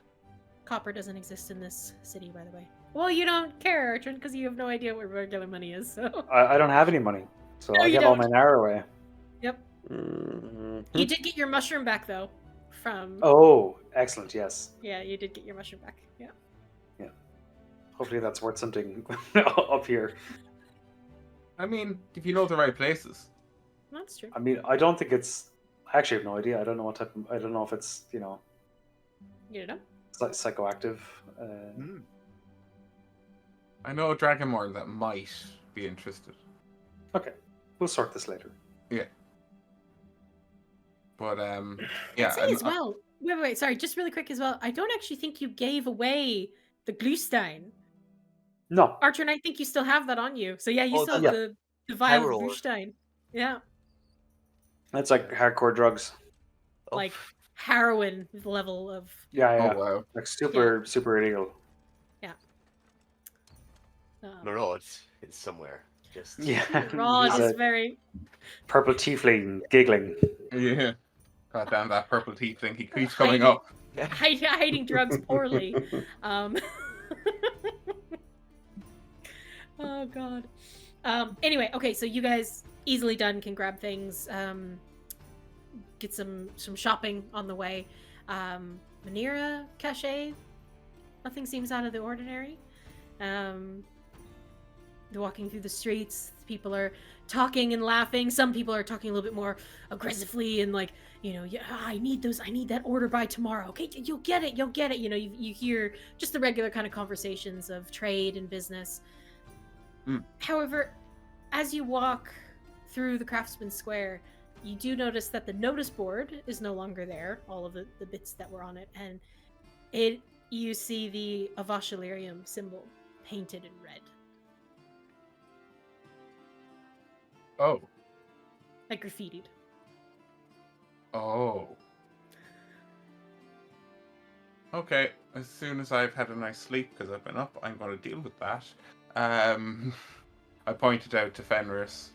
Copper doesn't exist in this city, by the way. Well, you don't care, Artrin, because you have no idea what regular money is, so. I don't have any money, so No, I you give all my don't. Nara away. Yep. Mhm. You did get your mushroom back, though, from... Oh, excellent, yes. Yeah, you did get your mushroom back, yeah. Hopefully that's worth something up here. I mean, if you know the right places. That's true. I mean, I don't think it's... I actually have no idea. I don't know what type of... I don't know if it's, You don't know? psychoactive. I know a Dragonmore that might be interested. Okay, we'll sort this later. But, Yeah, yeah. I'd say as well. Wait, sorry, just really quick as well. I don't actually think you gave away the Gluestein. No, Archer, and I think you still have that on you. So yeah, you Oh, still have yeah. the vial Power of ore. Gluestein. Yeah, that's like hardcore drugs. Oh, like heroin level of. Yeah, yeah. Oh, wow. Like super illegal. Mirage is somewhere. Just Yeah. Rod There's is a very. purple tiefling giggling. Yeah. God damn, that purple teeth thing. He keeps Hiding. coming up. Hiding drugs poorly. Oh god. Anyway, okay, so you guys easily done can grab things. Get some shopping on the way. Minera, Caché, nothing seems out of the ordinary. They're walking through the streets. People are talking and laughing. Some people are talking a little bit more aggressively and like, yeah, I need that order by tomorrow. Okay, you'll get it. You hear just the regular kind of conversations of trade and business. However, as you walk through the Craftsman Square, you do notice that the notice board is no longer there, all of the bits that were on it, and you see the Avashilarium symbol painted in red. Oh. Like graffitied. Oh. Okay, as soon as I've had a nice sleep, because I've been up, I'm going to deal with that. I pointed out to Fenris.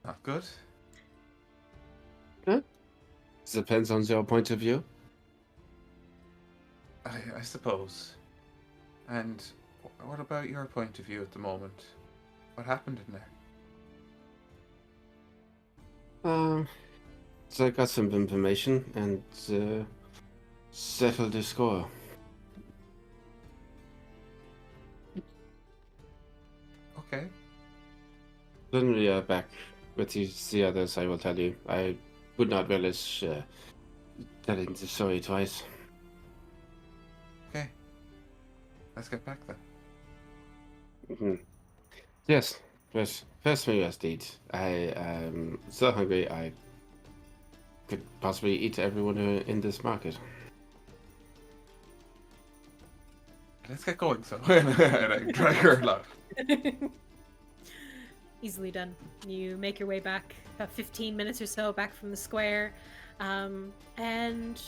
Not good. Depends on your point of view. I suppose. And what about your point of view at the moment? What happened in there? So I got some information and settled the score. Okay. When we are back with the others, I will tell you. I would not relish telling the story twice. Okay. Let's get back then. Yes, first me as deed. I am so hungry I could possibly eat everyone in this market. Let's get going, so. And I drag her laugh. Easily done. You make your way back about 15 minutes or so back from the square, and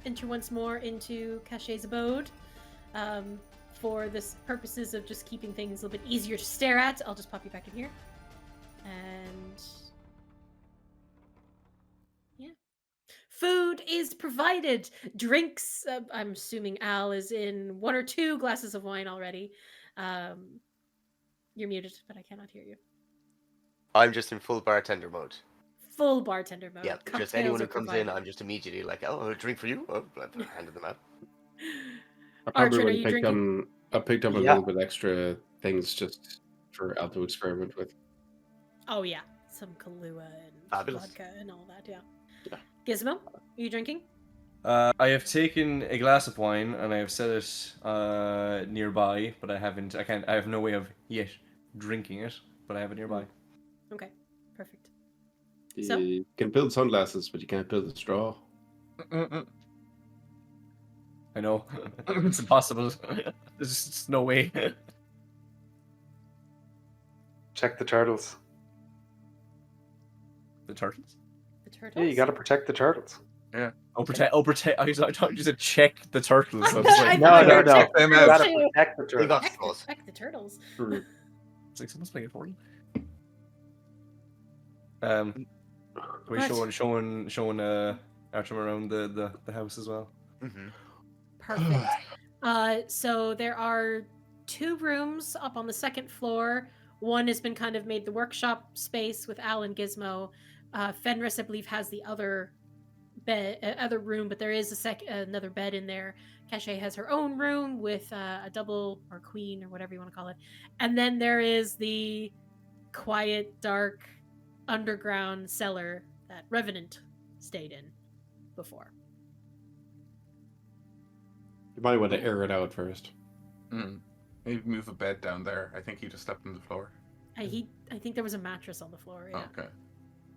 enter once more into Caché's abode. for the purposes of just keeping things a little bit easier to stare at, I'll just pop you back in here. And yeah. Food is provided. Drinks, I'm assuming Al is in 1 or 2 glasses of wine already. You're muted, but I cannot hear you. I'm just in full bartender mode. Full bartender mode. Yeah, just Cocktails anyone who are comes provided. in, I'm just immediately like, oh, a drink for you? Oh, I'm handing them out. I probably Artrin, are would you have drinking? picked up a Yeah. little bit extra things just for Al to experiment with. Oh yeah, some Kahlua and Fabulous. vodka and all that. Yeah. Yeah. Gizmo, are you drinking? I have taken a glass of wine and I have set it nearby, but I have no way of yet drinking it, but I have it nearby. Okay, perfect. So? You can build sunglasses, but you can't build a straw. I know. It's impossible. There's just no way. Check the turtles. The turtles? The turtles? Yeah, you got to protect the turtles. Protect. I thought you said check the turtles. I was I like, thought No, you no, were no. Check them You out. got to protect the They turtles. got Protect close. the turtles. it's like someone's playing it for you. We What? showing Artrin around the house as well. Mm-hmm. Perfect. So there are 2 rooms up on the 2nd floor. One has been kind of made the workshop space with Al and Gizmo. Fenris, I believe, has the other room, but there is another bed in there. Caché has her own room with a double or queen or whatever you want to call it. And then there is the quiet, dark, underground cellar that Revenant stayed in before. You might want to air it out first. Maybe move a bed down there. I think he just slept on the floor. I think there was a mattress on the floor. Yeah. Okay.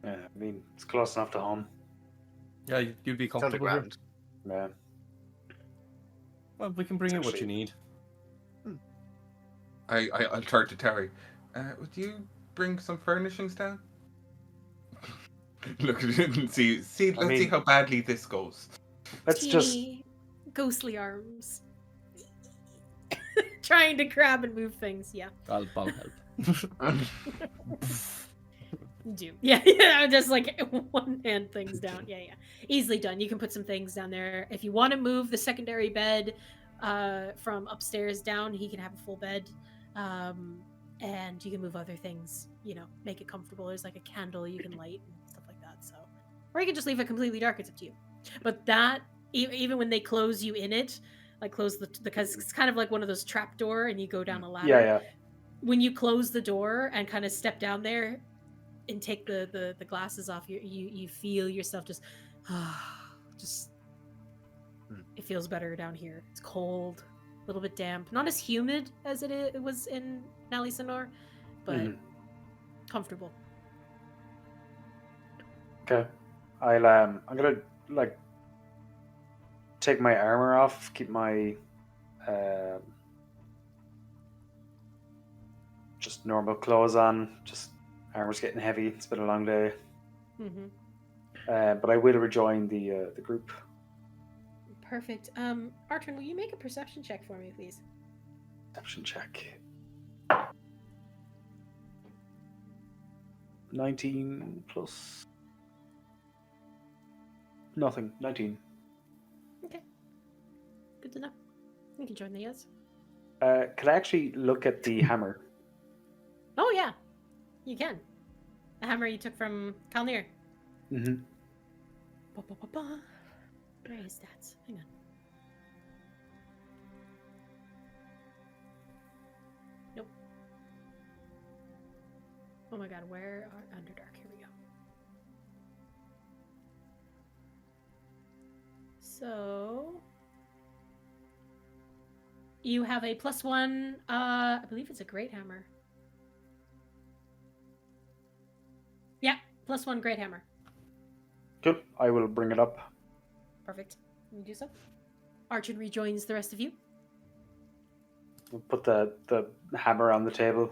Yeah, I mean, it's close enough to home. Yeah, you'd be It's comfortable here. underground. Yeah. Well, we can bring you what you Actually- need. I'll turn to Terry. Would you bring some furnishings down? Look at it and see. Let's see how badly this goes. Let's just. Teeny, ghostly arms. Trying to grab and move things. Yeah. I'll help. Do. Yeah, just like one hand things down. Yeah. Easily done. You can put some things down there. If you want to move the secondary bed from upstairs down, he can have a full bed. And you can move other things, make it comfortable. There's like a candle you can light and stuff like that. So, or you can just leave it completely dark. It's up to you. But that, even when they close you in it, like close because it's kind of like one of those trap door and you go down a ladder. Yeah. When you close the door and kind of step down there and take the glasses off, you feel yourself just it feels better down here. It's cold, a little bit damp, not as humid as it was in Nali Sonor, but comfortable. Okay. I'm gonna take my armor off, keep my just normal clothes on. Just armor's getting heavy. It's been a long day. Mm-hmm. But I will rejoin the group. Perfect. Artrin, will you make a perception check for me, please? Perception check. 19 plus nothing. 19. Okay. Good to know. You can join the yes. Can I actually look at the hammer? Oh yeah, you can. The hammer you took from Kalnir. Mm-hmm. Where is that? Hang on. Nope. Oh my god, where are Underdark? Here we go. So you have a +1, I believe it's a great hammer. Yeah, +1 great hammer. Good. I will bring it up. Perfect. You do so. Archon rejoins the rest of you. We'll put the hammer on the table.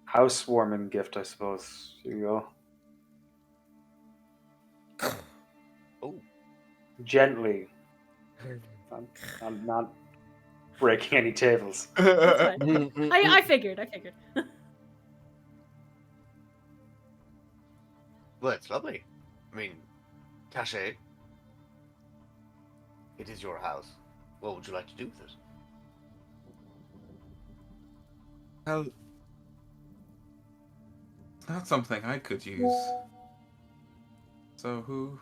Housewarming gift, I suppose. Here you go. Oh. Gently. I'm not breaking any tables. That's fine. I figured. Well, it's lovely. I mean, Caché, it is your house. What would you like to do with it? Well, it's not something I could use. So who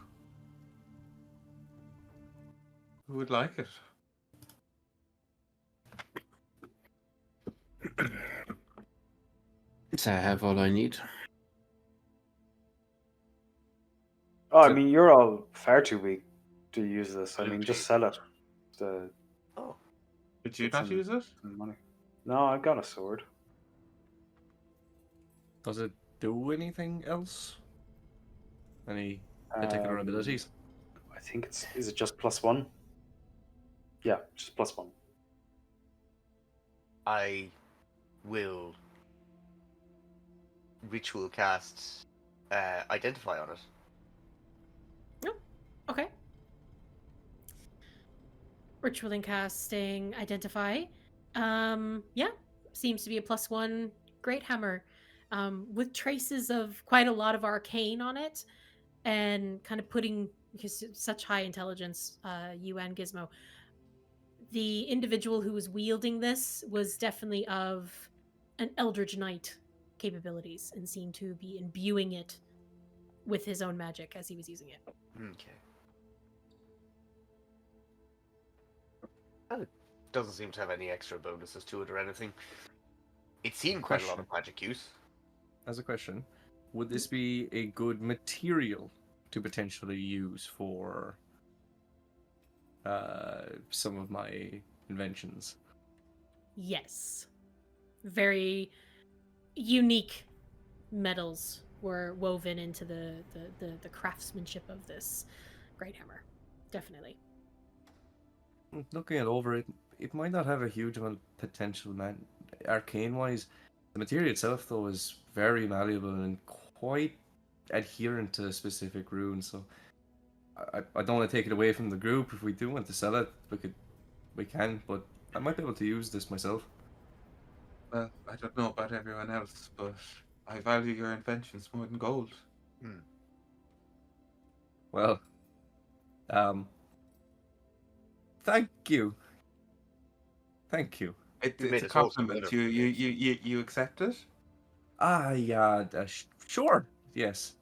would like it? So I have all I need. Oh, I mean, you're all far too weak to use this. I mean, just sell it. To Oh, Would you get not some- use it? some money. No, I've got a sword. Does it do anything else? Any particular abilities? I think is it just +1? Yeah, just +1. I will ritual cast identify on it. Okay. Ritualing casting, identify. Yeah, seems to be a +1 great hammer, with traces of quite a lot of arcane on it, and kind of putting, because such high intelligence, you and Gizmo. The individual who was wielding this was definitely of an Eldritch Knight capabilities and seemed to be imbuing it with his own magic as he was using it. Okay. Well, it doesn't seem to have any extra bonuses to it or anything. It's seen quite a lot of magic use. As a question, would this be a good material to potentially use for some of my inventions? Yes. Very unique metals were woven into the craftsmanship of this great hammer. Definitely. Looking it over, it might not have a huge amount of potential, man. Arcane-wise, the material itself, though, is very malleable and quite adherent to specific runes. So I don't want to take it away from the group. If we do want to sell it, we can. But I might be able to use this myself. Well, I don't know about everyone else, but I value your inventions more than gold. Well, thank you. Thank you. It's made a us all feel compliment. better. You accept it? Yeah, sure, yes.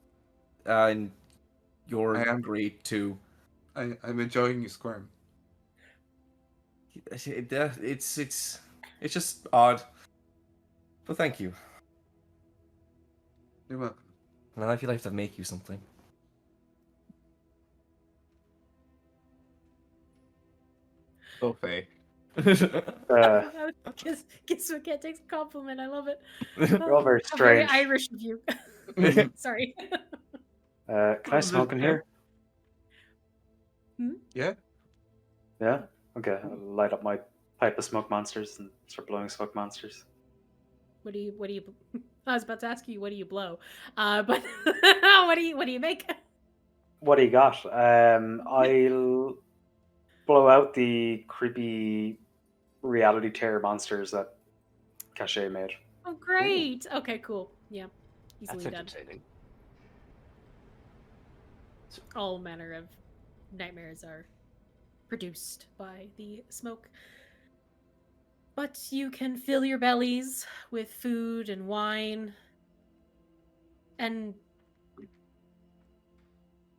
And you're I am- great too. I'm enjoying you squirm. It's just odd. But thank you. You're welcome. Now I feel I have to make you something. Okay. Gizmo can't take a compliment. I love it. You're all very How very strange. Irish of you. Sorry. Can I smoke in here? Yeah? Yeah? Okay, I'll light up my pipe of smoke monsters and start blowing smoke monsters. What do you I was about to ask you, what do you blow? But what do you make? What do you got? I'll blow out the creepy reality terror monsters that Caché made. Oh, great. Okay, cool. Yeah. Easily That's done. entertaining. All manner of nightmares are produced by the smoke. But you can fill your bellies with food and wine. And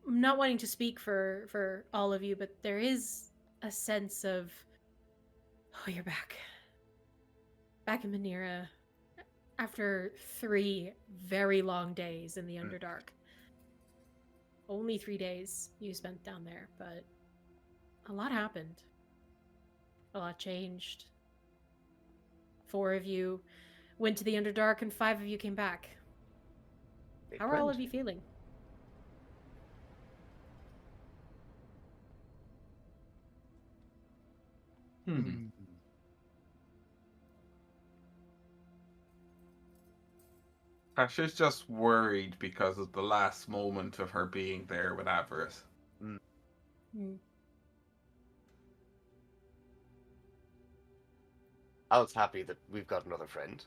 I'm not wanting to speak for all of you, but there is a sense of, oh, you're back. Back in Minera. After 3 very long days in the Underdark. Only 3 days you spent down there, but a lot happened. A lot changed. 4 of you went to the Underdark and 5 of you came back. How are all of you feeling? Tasha's just worried because of the last moment of her being there with Avarice. Al's happy that we've got another friend.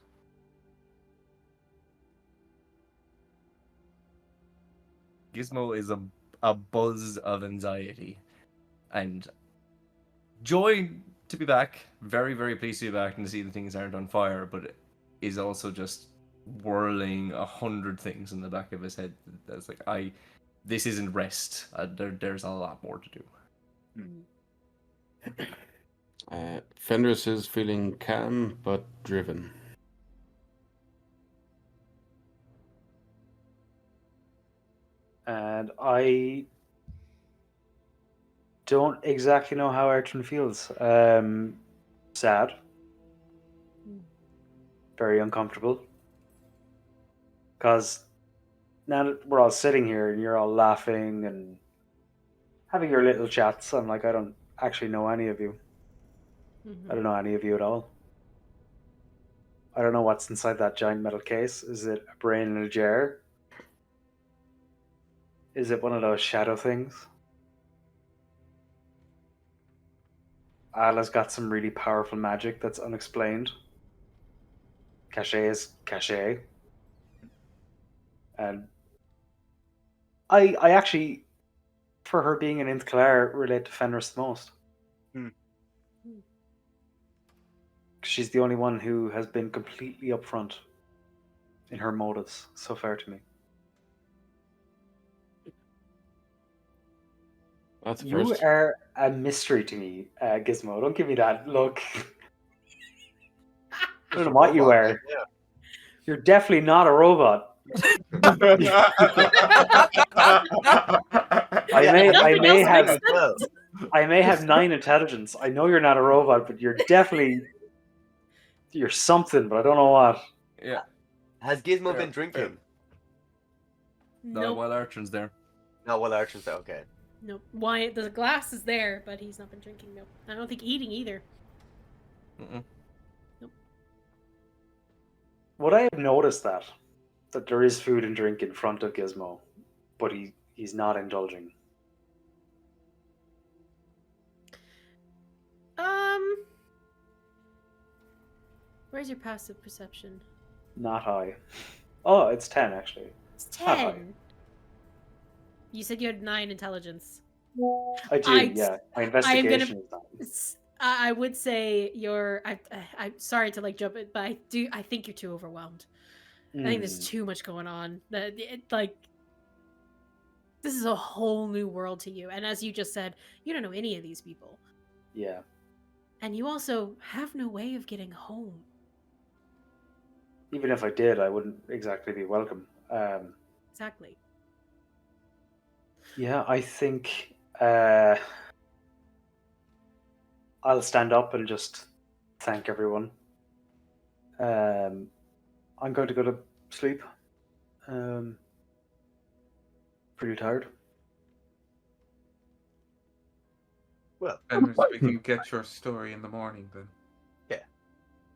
Gizmo is a buzz of anxiety. And joy to be back. Very, very pleased to be back and to see that things aren't on fire, but it is also just whirling 100 things in the back of his head. That's like, this isn't rest. There's a lot more to do. Fenris is feeling calm but driven. And I don't exactly know how Artrin feels. Sad. Very uncomfortable. Because now that we're all sitting here and you're all laughing and having your little chats, I'm like, I don't actually know any of you. I don't know any of you at all. I don't know what's inside that giant metal case. Is it a brain in a jar? Is it one of those shadow things? Ala's got some really powerful magic that's unexplained. Caché is Caché. And I actually, for her being an nth Claire, relate to Fenris the most. She's the only one who has been completely upfront in her motives so far to me. That's a You first. are a mystery to me, Gizmo. Don't give me that look. I don't know what you are. Yeah. You're definitely not a robot. I may have 9 intelligence. I know you're not a robot, but you're something, but I don't know what. Yeah. Has Gizmo Fair, been drinking? No, Nope. while Artrin's there. No, well, Artrin's okay. Nope. Why the glass is there, but he's not been drinking. Nope. I don't think eating either. Would I have noticed that there is food and drink in front of Gizmo, but he's not indulging? Where's your passive perception? Not high. Oh, it's 10 actually. It's Not high. 10. You said you had 9 intelligence. I do, yeah. My investigation is 9. I would say you're. I'm sorry to like jump it, but I think you're too overwhelmed. I think there's too much going on. Like this is a whole new world to you, and as you just said, you don't know any of these people. Yeah. And you also have no way of getting home. Even if I did, I wouldn't exactly be welcome. Exactly. Yeah, I think I'll stand up and just thank everyone. I'm going to go to sleep. Pretty tired. Well, And we can get your story in the morning then.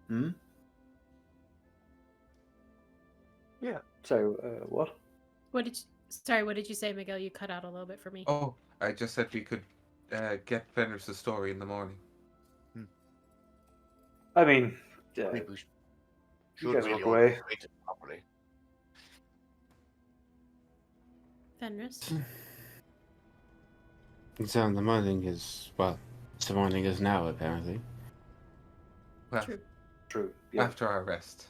Hmm? Yeah. So, what? What did you say, Miguel? You cut out a little bit for me. Oh, I just said we could get Fenris' story in the morning. I mean, I yeah, think we you should guys really walk away. orchestrate it properly. Fenris. So the morning is, well, the morning is now, apparently. Well, True. True. Yeah. after our rest.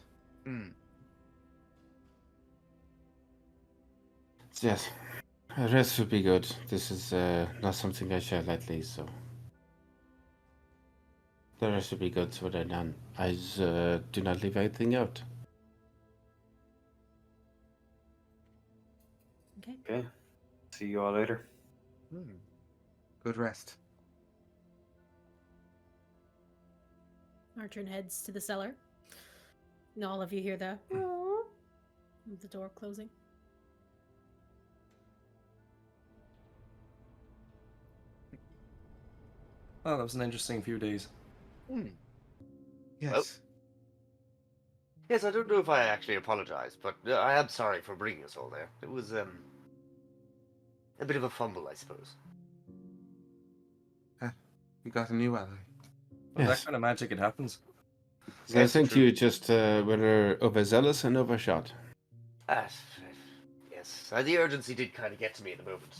Yes, a rest would be good. This is not something I share lightly, so the rest would be good. So then I do not leave anything out. Okay. See you all later. Good rest. Artrin heads to the cellar. And all of you hear the door closing. Oh, that was an interesting few days. Yes. Well, yes, I don't know if I actually apologize, but I am sorry for bringing us all there. It was a bit of a fumble, I suppose. We got a new ally. With Yes. that kind of magic, it happens. So I Yes, think true. you just were overzealous and overshot. Ah, yes, the urgency did kind of get to me at the moment.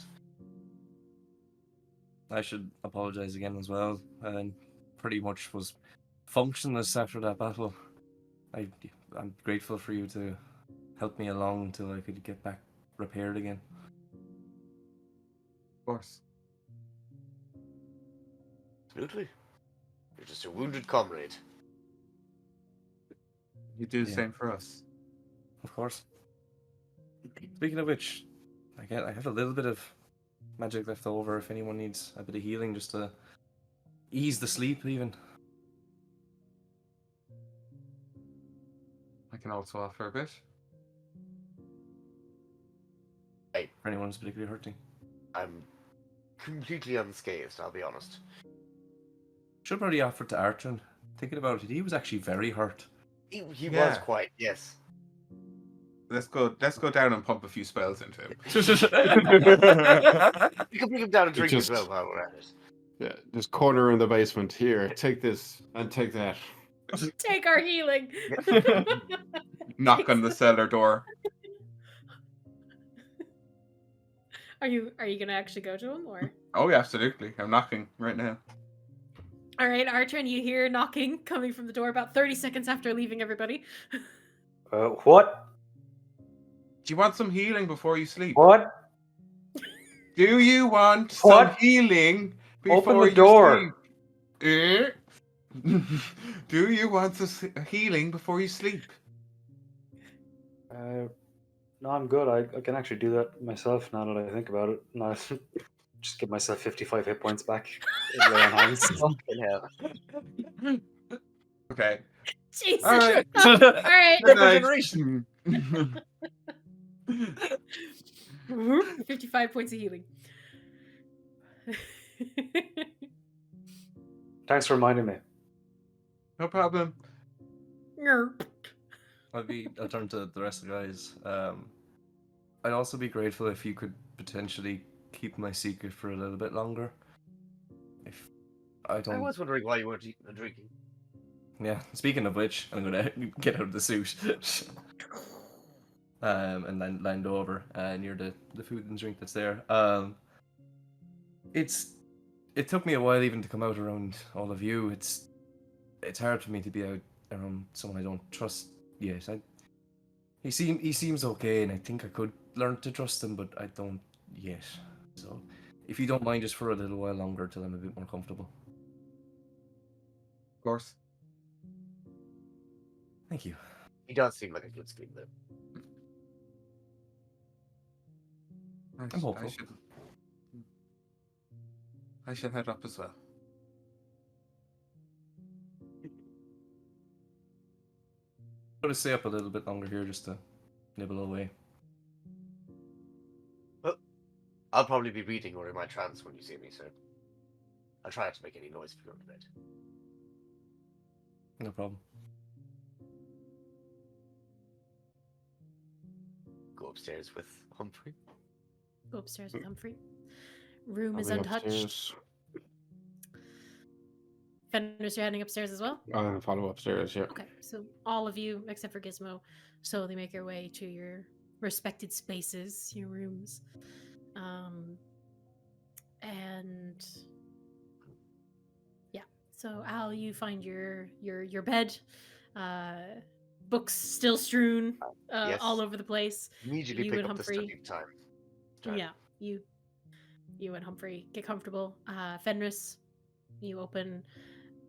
I should apologize again as well. I pretty much was functionless after that battle. I'm grateful for you to help me along until I could get back repaired again. Of course. Absolutely. You're just a wounded comrade. You do the Yeah. same for us. Of course. Speaking of which, I have a little bit of magic left over if anyone needs a bit of healing just to ease the sleep even. I can also offer a bit. If anyone's particularly hurting. I'm completely unscathed, I'll be honest. Should probably offer to Artrin. Thinking about it, he was actually very hurt. He Yeah. was quite, yes. Let's go down and pump a few spells into him. You can bring him down and drink just- as well while we're at it. Yeah, this corner in the basement. Here, take this and take that. Take our healing. Knock on the cellar door. Are you gonna actually go to him or? Oh, yeah, absolutely. I'm knocking right now. All right, Artrin, you hear knocking coming from the door about 30 seconds after leaving everybody. What? Do you want some healing before you sleep? What? Do you want some What? healing before Open the you door. sleep? Do you want some healing before you sleep? No, I'm good. I can actually do that myself now that I think about it. No, just give myself 55 hit points back. And lay on hands. Fucking hell. Okay. Jesus. All right. All right. Good night. Regeneration. 55 points of healing. Thanks for reminding me. No problem. I'll turn to the rest of the guys. I'd also be grateful if you could potentially keep my secret for a little bit longer. If I don't. I was wondering why you weren't eating and drinking. Yeah. Speaking of which, I'm gonna get out of the suit. And then land over near the food and drink that's there. It took me a while even to come out around all of you. It's hard for me to be out around someone I don't trust yet. He seems okay, and I think I could learn to trust him, but I don't yet. So, if you don't mind, just for a little while longer till I'm a bit more comfortable. Of course. Thank you. He does seem like a good sleep though. I'm hopeful. I should head up as well. I'm gonna stay up a little bit longer here just to nibble away. I'll probably be reading or in my trance when you see me, so I'll try not to make any noise if you go to bed. No problem. Go upstairs with Humphrey. Go upstairs with Humphrey. Room I'll is be untouched. upstairs. Fenris, you're heading upstairs as well? I'll follow upstairs, yeah. Okay, so all of you, except for Gizmo, slowly make your way to your respected spaces, your rooms. And yeah, so Al, you find your bed, books still strewn Yes. all over the place. Immediately You pick and up Humphrey. the study time. Yeah, you and Humphrey get comfortable. Fenris, you open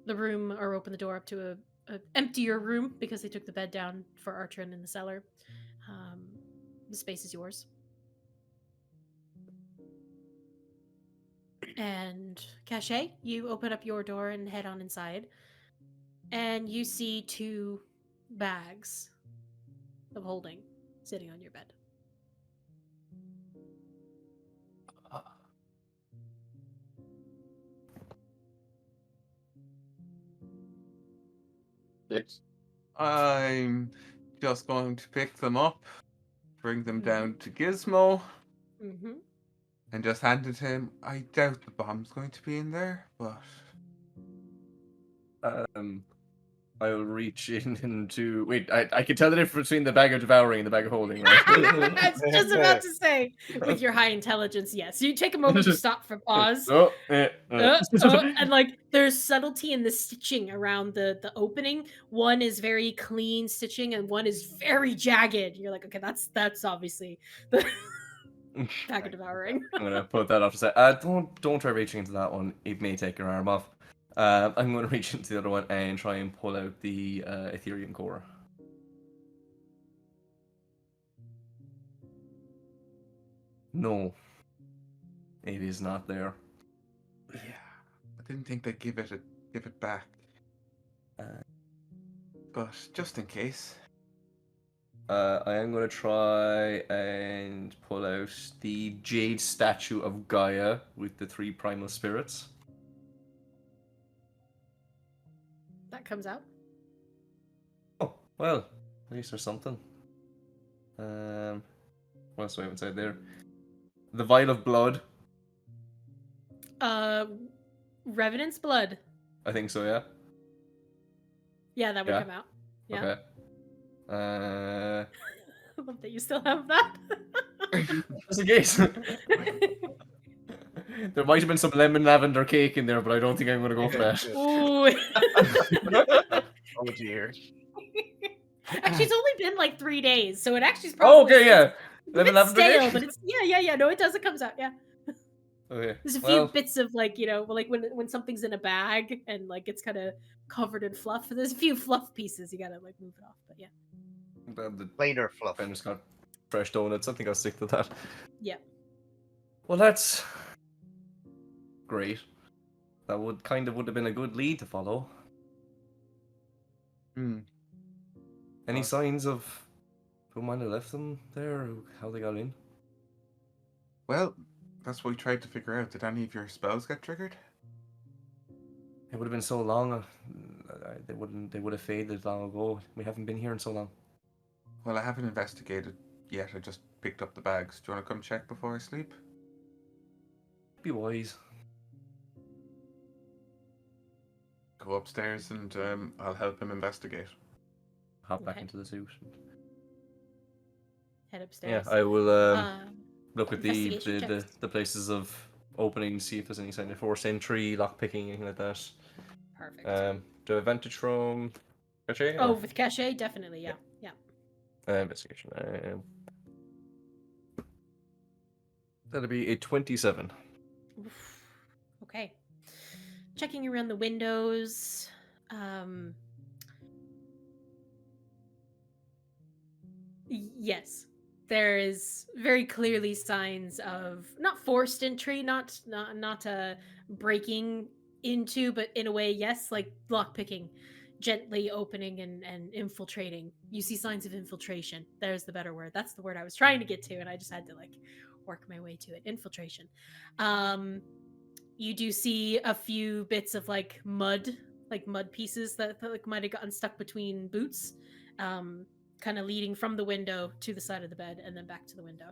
the room or open the door up to a emptier room because they took the bed down for Artrin in the cellar. The space is yours. And Caché, you open up your door and head on inside, and you see 2 bags of holding sitting on your bed. I'm just going to pick them up, bring them down to Gizmo, Mm-hmm. and just hand it to him. I doubt the bomb's going to be in there, but I will reach into. Wait, I can tell the difference between the bag of devouring and the bag of holding, right? I was just about to say, with your high intelligence, yes. You take a moment to stop for pause. Oh, And like there's subtlety in the stitching around the opening. One is very clean stitching and one is very jagged. You're like, okay, that's obviously the bag of devouring. I'm gonna put that off to say. Don't try reaching into that one. It may take your arm off. I'm gonna reach into the other one and try and pull out the Ethereum core. No, it is not there. Yeah, I didn't think they'd give it back. But just in case. I am going to try and pull out the jade statue of Gaia with the 3 primal spirits. That comes out. Oh, well, at least there's something. What else do I have inside there? The vial of blood. Revenant's blood. I think so, yeah. Yeah, that would Yeah. come out. Yeah. Okay. I love that you still have that. Just in case. There might have been some lemon lavender cake in there, but I don't think I'm going to go for that. Ooh. Oh dear. Actually, it's only been like 3 days, so it actually is Oh, probably okay, yeah. It's a Lemon bit lavender stale, cake? but it's yeah. No, it does. It comes out. Yeah. Okay. There's a few Well, bits of like like when something's in a bag and like it's kind of covered in fluff. There's a few fluff pieces you gotta like move it off. But yeah. the Plainer fluff. Fenris got fresh donuts. I think I'll stick to that. Yeah. Well, that's great. That would have been a good lead to follow. Any signs of who might have left them there, or how they got in? Well, that's what we tried to figure out. Did any of your spells get triggered? It would have been so long. They would have faded long ago. We haven't been here in so long. Well, I haven't investigated yet. I just picked up the bags. Do you want to come check before I sleep? Be wise. Go upstairs and I'll help him investigate. Hop back Okay. into the suit. Head upstairs. Yeah, I will look at investigation checks. the places of opening, see if there's any sign of forced entry, lockpicking, anything like that. Perfect. Do advantage from Caché? Oh, with Caché, definitely. Yeah. Investigation. That'll be a 27. Oof. Okay. Checking around the windows. Yes, there is very clearly signs of not forced entry, not breaking into, but in a way, yes, like lockpicking, gently opening and infiltrating. You see signs of infiltration. There's the better word. That's the word I was trying to get to, and I just had to like work my way to it. Infiltration. You do see a few bits of like mud pieces that like might have gotten stuck between boots. Kind of leading from the window to the side of the bed and then back to the window.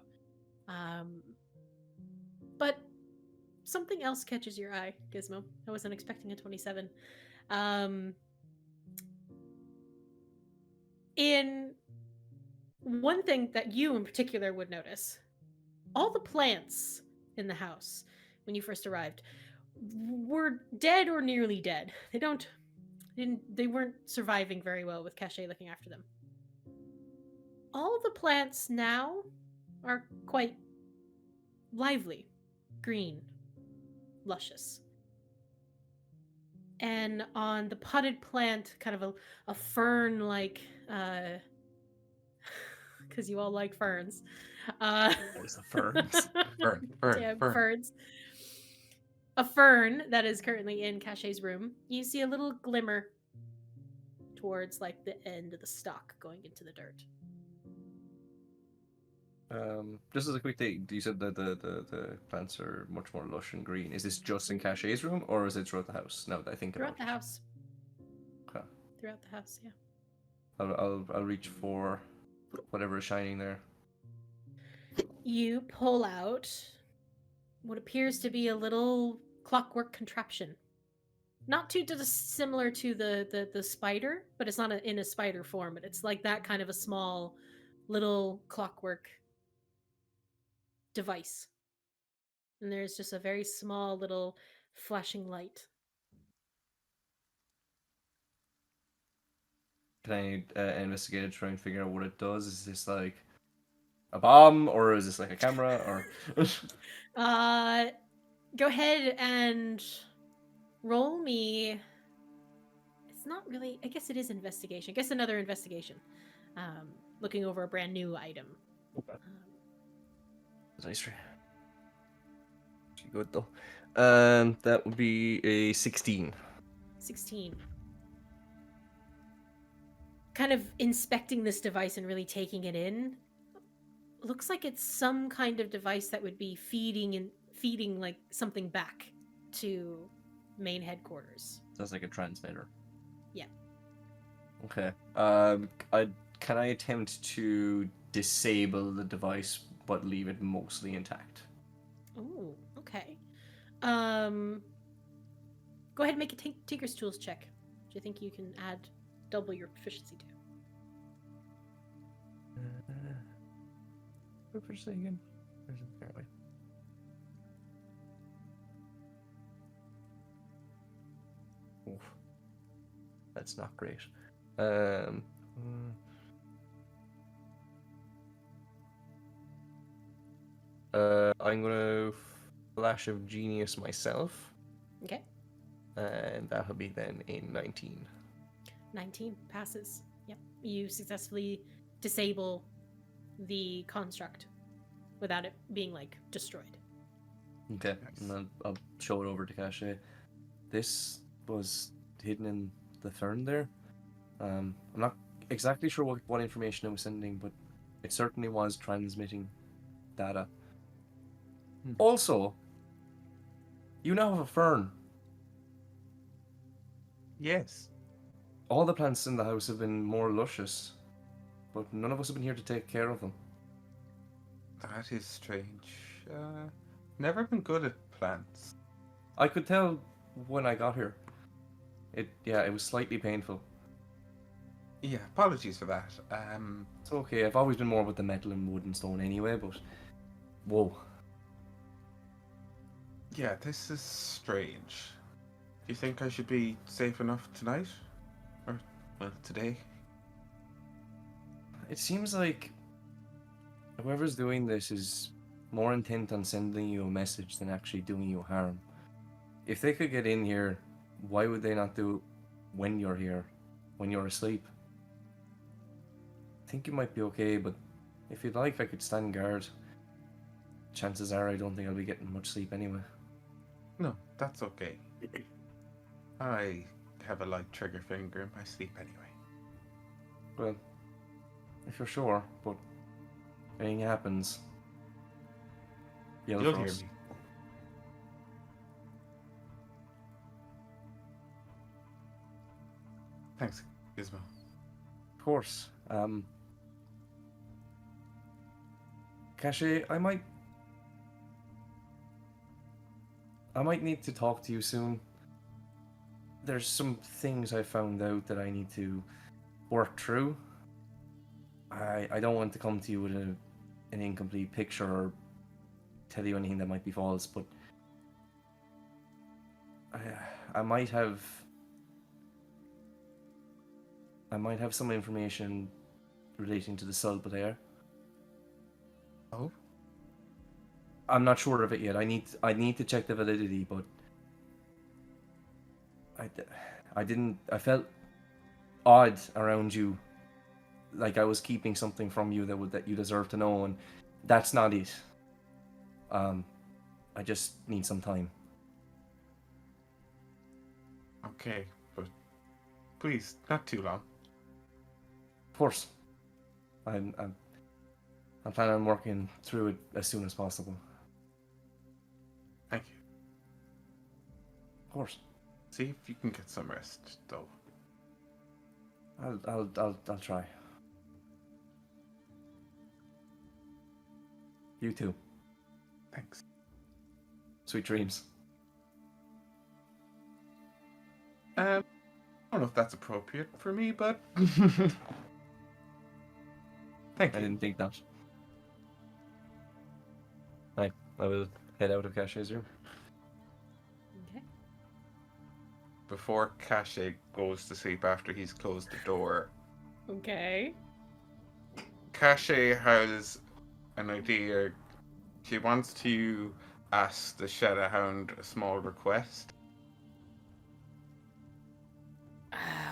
But something else catches your eye, Gizmo. I wasn't expecting a 27. In one thing that you in particular would notice, all the plants in the house when you first arrived were dead or nearly dead. They weren't surviving very well with Caché looking after them. All the plants now are quite lively, green, luscious. And on the potted plant, kind of a fern-like, because you all like ferns. Always the ferns. Damn ferns. A fern that is currently in Caché's room. You see a little glimmer towards like the end of the stalk going into the dirt. Just as a quick thing, you said that the plants are much more lush and green. Is this just in Caché's room, or is it throughout the house? Now that I think Throughout about the it. house. Okay. Throughout the house, yeah. I'll reach for whatever is shining there. You pull out what appears to be a little clockwork contraption. Not too dissimilar to the spider, but it's not in a spider form. But it's like that kind of a small, little clockwork device. And there's just a very small little flashing light. Can I investigate it, try and figure out what it does? Is this like a bomb, or is this like a camera, or? Go ahead and roll me. It's not really. I guess it is investigation. I guess another investigation. Looking over a brand new item. Nice try. Good though. That would be a 16. 16. Kind of inspecting this device and really taking it in. Looks like it's some kind of device that would be feeding like something back to main headquarters. Sounds like a transmitter. Yeah. Okay. Can I attempt to disable the device but leave it mostly intact? Oh, okay. Go ahead and make a Tinker's Tools check. Do you think you can add double your proficiency to? What proficiency again? Where's it? There, wait. Oof. That's not great. I'm gonna Flash of Genius myself, Okay. and that'll be then a 19. 19 passes. Yep. You successfully disable the construct without it being like destroyed. Okay, Nice. and I'll show it over to Caché. This was hidden in the fern there. I'm not exactly sure what information it was sending, but it certainly was transmitting data. Also, you now have a fern. Yes. All the plants in the house have been more luscious, but none of us have been here to take care of them. That is strange. Never been good at plants. I could tell when I got here. It was slightly painful. Yeah, apologies for that. It's okay. I've always been more with the metal and wood and stone anyway, but whoa. Yeah, this is strange. Do you think I should be safe enough tonight? Or, well, today? It seems like whoever's doing this is more intent on sending you a message than actually doing you harm. If they could get in here, why would they not do it when you're here, when you're asleep? I think you might be okay, but if you'd like, I could stand guard. Chances are I don't think I'll be getting much sleep anyway. No, that's okay. I have a light trigger finger in my sleep anyway. Well, if you're sure, but if anything happens, yell You'll for hear us. me. Thanks, Gizmo. Of course. Caché, I might need to talk to you soon. There's some things I found out that I need to work through. I don't want to come to you with an incomplete picture or tell you anything that might be false, but I might have some information relating to the Sulp there. Oh? I'm not sure of it yet. I need to check the validity, but I felt odd around you, like I was keeping something from you that you deserve to know, and that's not it. I just need some time. Okay, but please, not too long. Of course. I'm planning on working through it as soon as possible. Thank you. Of course. See if you can get some rest, though. I'll try. You too. Thanks. Sweet dreams. I don't know if that's appropriate for me, but thank I you. didn't think that. Right, I will head out of Caché's room. Okay. Before Caché goes to sleep after he's closed the door, Okay. Caché has an idea. She wants to ask the Shadowhound a small request.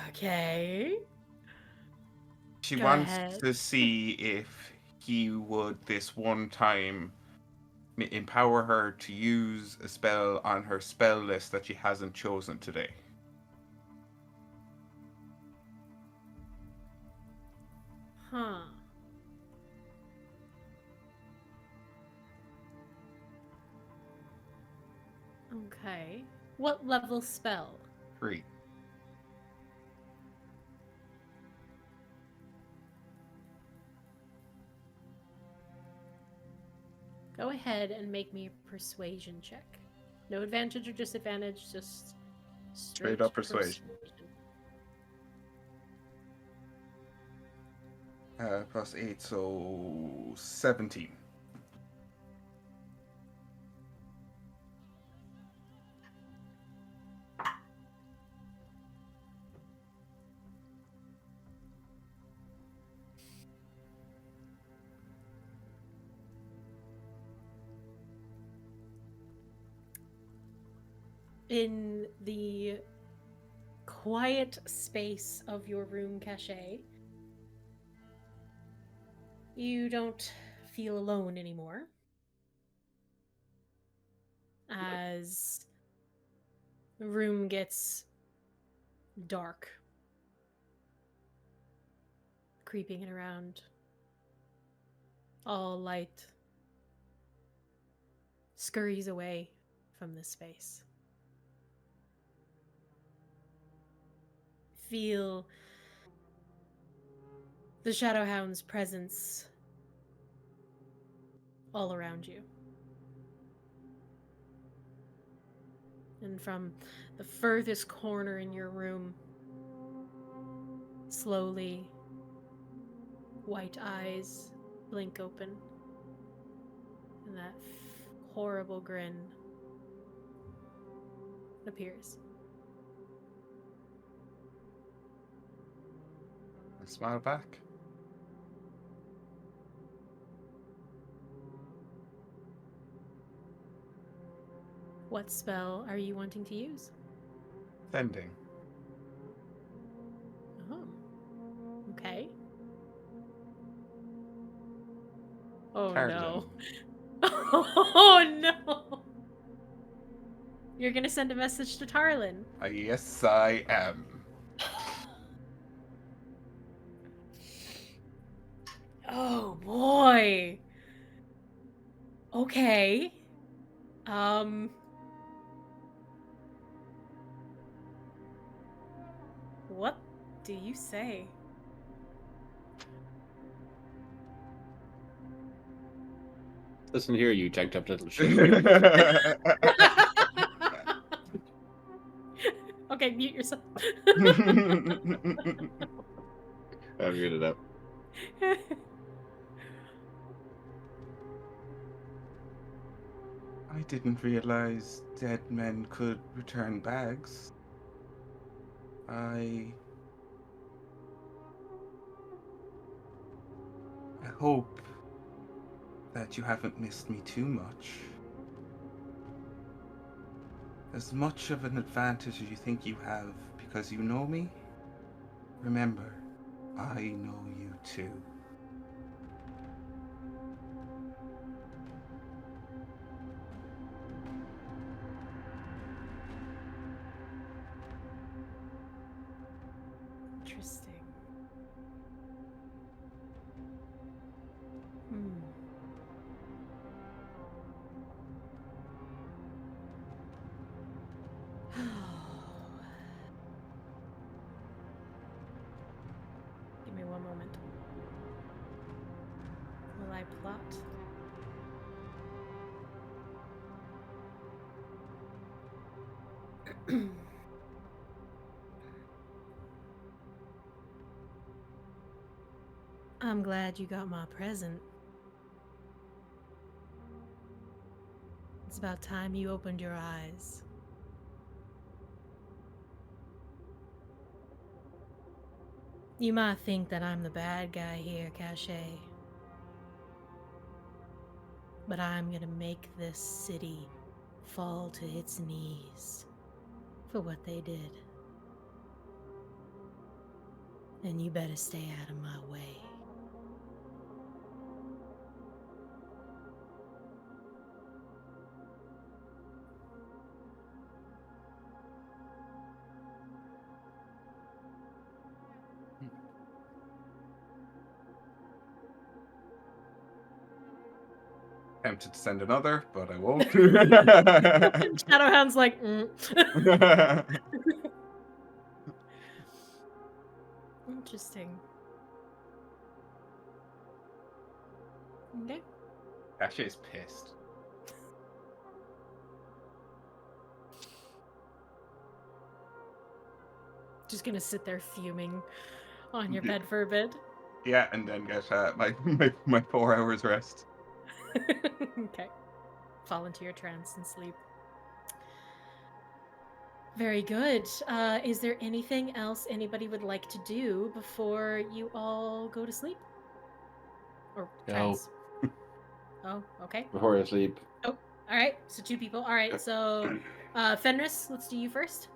Okay. She Go wants ahead. to see if he would this one time empower her to use a spell on her spell list that she hasn't chosen today. Huh. Okay. What level spell? 3. Go ahead and make me a persuasion check. No advantage or disadvantage, just Straight up persuasion. Plus 8, so 17. In the quiet space of your room, Caché, you don't feel alone anymore. As the room gets dark, creeping it around, all light scurries away from this space. Feel the Shadowhound's presence all around you. And from the furthest corner in your room, slowly, white eyes blink open, and that horrible grin appears. I smile back. What spell are you wanting to use? Sending. Oh, okay. Oh no. Oh no! You're gonna send a message to Tarlin. Yes, I am. Oh boy. Okay. What do you say? Listen here, you jacked up little shit. Okay, mute yourself. I'll read it up. I didn't realize dead men could return bags. I hope that you haven't missed me too much. As much of an advantage as you think you have because you know me, remember, I know you too. Interesting. Hmm. Give me one moment. Will I plot? I'm glad you got my present. It's about time you opened your eyes. You might think that I'm the bad guy here, Caché. But I'm gonna make this city fall to its knees for what they did. And you better stay out of my way. Tempted to send another, but I won't. Shadowhound's like, Interesting. Okay. Caché's pissed. Just gonna sit there fuming on your bed for a bit. Yeah, and then get my 4 hours rest. Okay. Fall into your trance and sleep. Very good. Is there anything else anybody would like to do before you all go to sleep? Or No. trance? Oh, okay. Before I sleep. Oh, all right. So 2 people. All right. So, Fenris, let's do you first.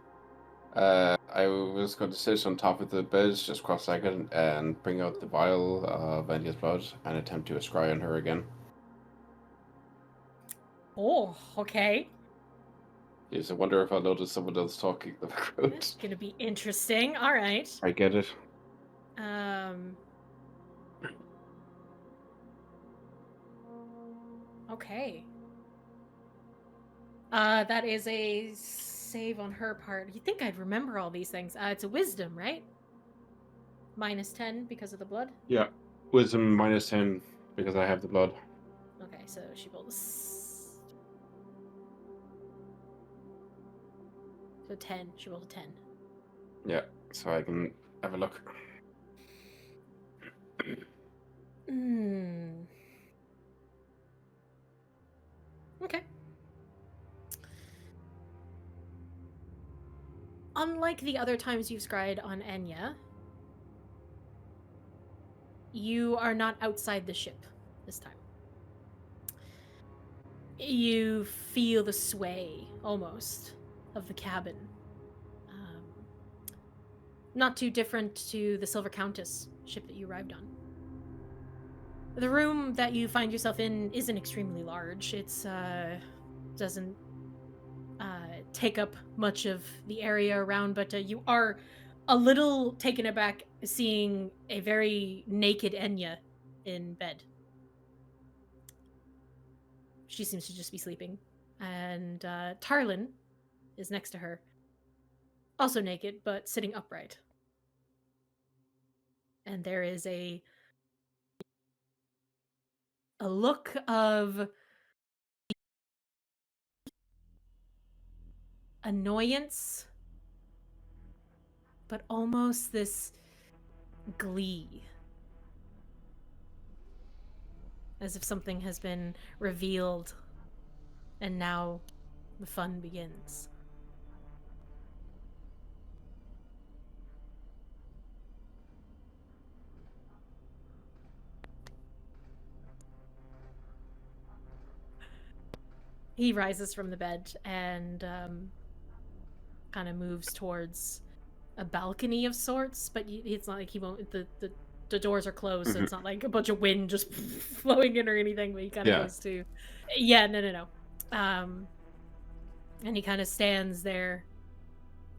I was going to sit on top of the bed, just cross-legged, and bring out the vial of Enya's blood and attempt to scry on her again. Oh, okay. Yes, I wonder if I'll notice someone else talking in the background. That's gonna be interesting. All right. I get it. Okay. That is a save on her part. You think I'd remember all these things? It's a wisdom, right? -10 because of the blood. Yeah. Wisdom -10 because I have the blood. Okay, so she rolled so 10. She rolled a 10. Yeah, so I can have a look. Okay. Unlike the other times you've scryed on Enya, you are not outside the ship this time. You feel the sway, almost, of the cabin. Not too different to the Silver Countess ship that you arrived on. The room that you find yourself in isn't extremely large. It's, doesn't take up much of the area around, but you are a little taken aback seeing a very naked Enya in bed. She seems to just be sleeping. And Tarlin is next to her. Also naked, but sitting upright. And there is a look of annoyance, but almost this glee. As if something has been revealed and now the fun begins. He rises from the bed and kind of moves towards a balcony of sorts, but it's not like he won't. The doors are closed, so it's not like a bunch of wind just flowing in or anything. But he kind of goes to, no. And he kind of stands there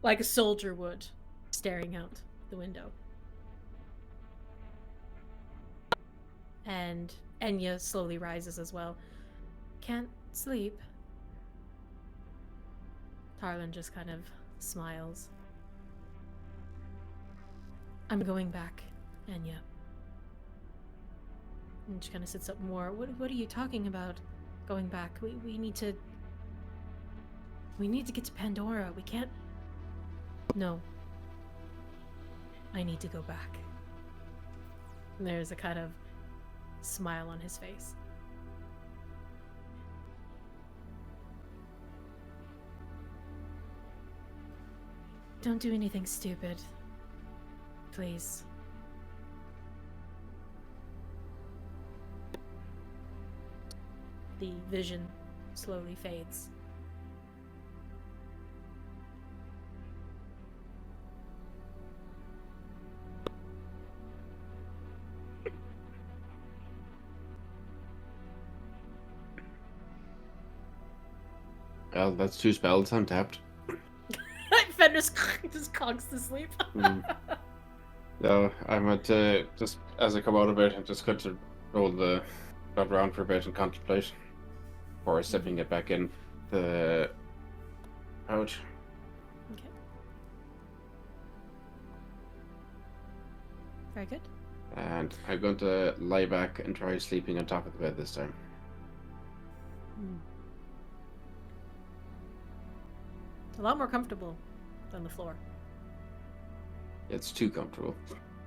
like a soldier would, staring out the window. And Enya slowly rises as well. Can't sleep. Tarlin just kind of smiles. I'm going back, Enya. And she kind of sits up more. What are you talking about? Going back? We need to get to Pandora. We can't. No. I need to go back. There's a kind of smile on his face. Don't do anything stupid. Please. The vision slowly fades. Well, that's 2 spells untapped. Fenris just conks to sleep. No, I'm at just as I come out of it, I'm just going to roll the dot around for a bit and contemplate before stepping it back in the pouch. Okay. Very good. And I'm going to lie back and try sleeping on top of the bed this time. It's a lot more comfortable than the floor. It's too comfortable.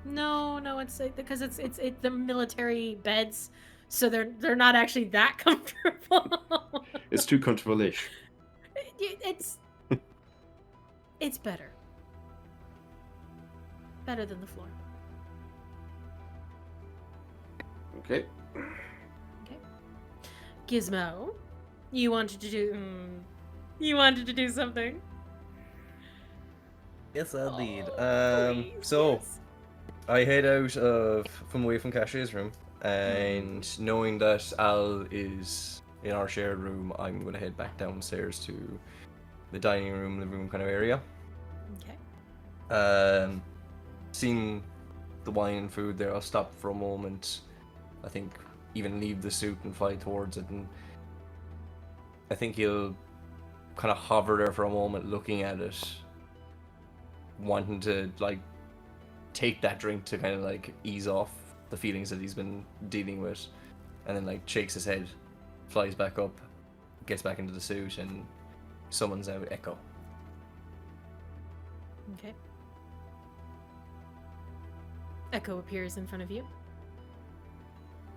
No, it's because it's the military beds, so they're not actually that comfortable. It's too comfortable-ish. It's better. Better than the floor. Okay. Gizmo, you wanted to do something. Yes, indeed. Please, So yes. I head out from away from Caché's room, and knowing that Al is in our shared room, I'm going to head back downstairs to the dining room, living room kind of area. Okay. Seeing the wine and food there, I'll stop for a moment. I think even leave the suit and fly towards it, and I think he'll kind of hover there for a moment, looking at it, wanting to like take that drink to kind of like ease off the feelings that he's been dealing with, and then like shakes his head, flies back up, gets back into the suit, and summons out Echo. Okay. Echo appears in front of you.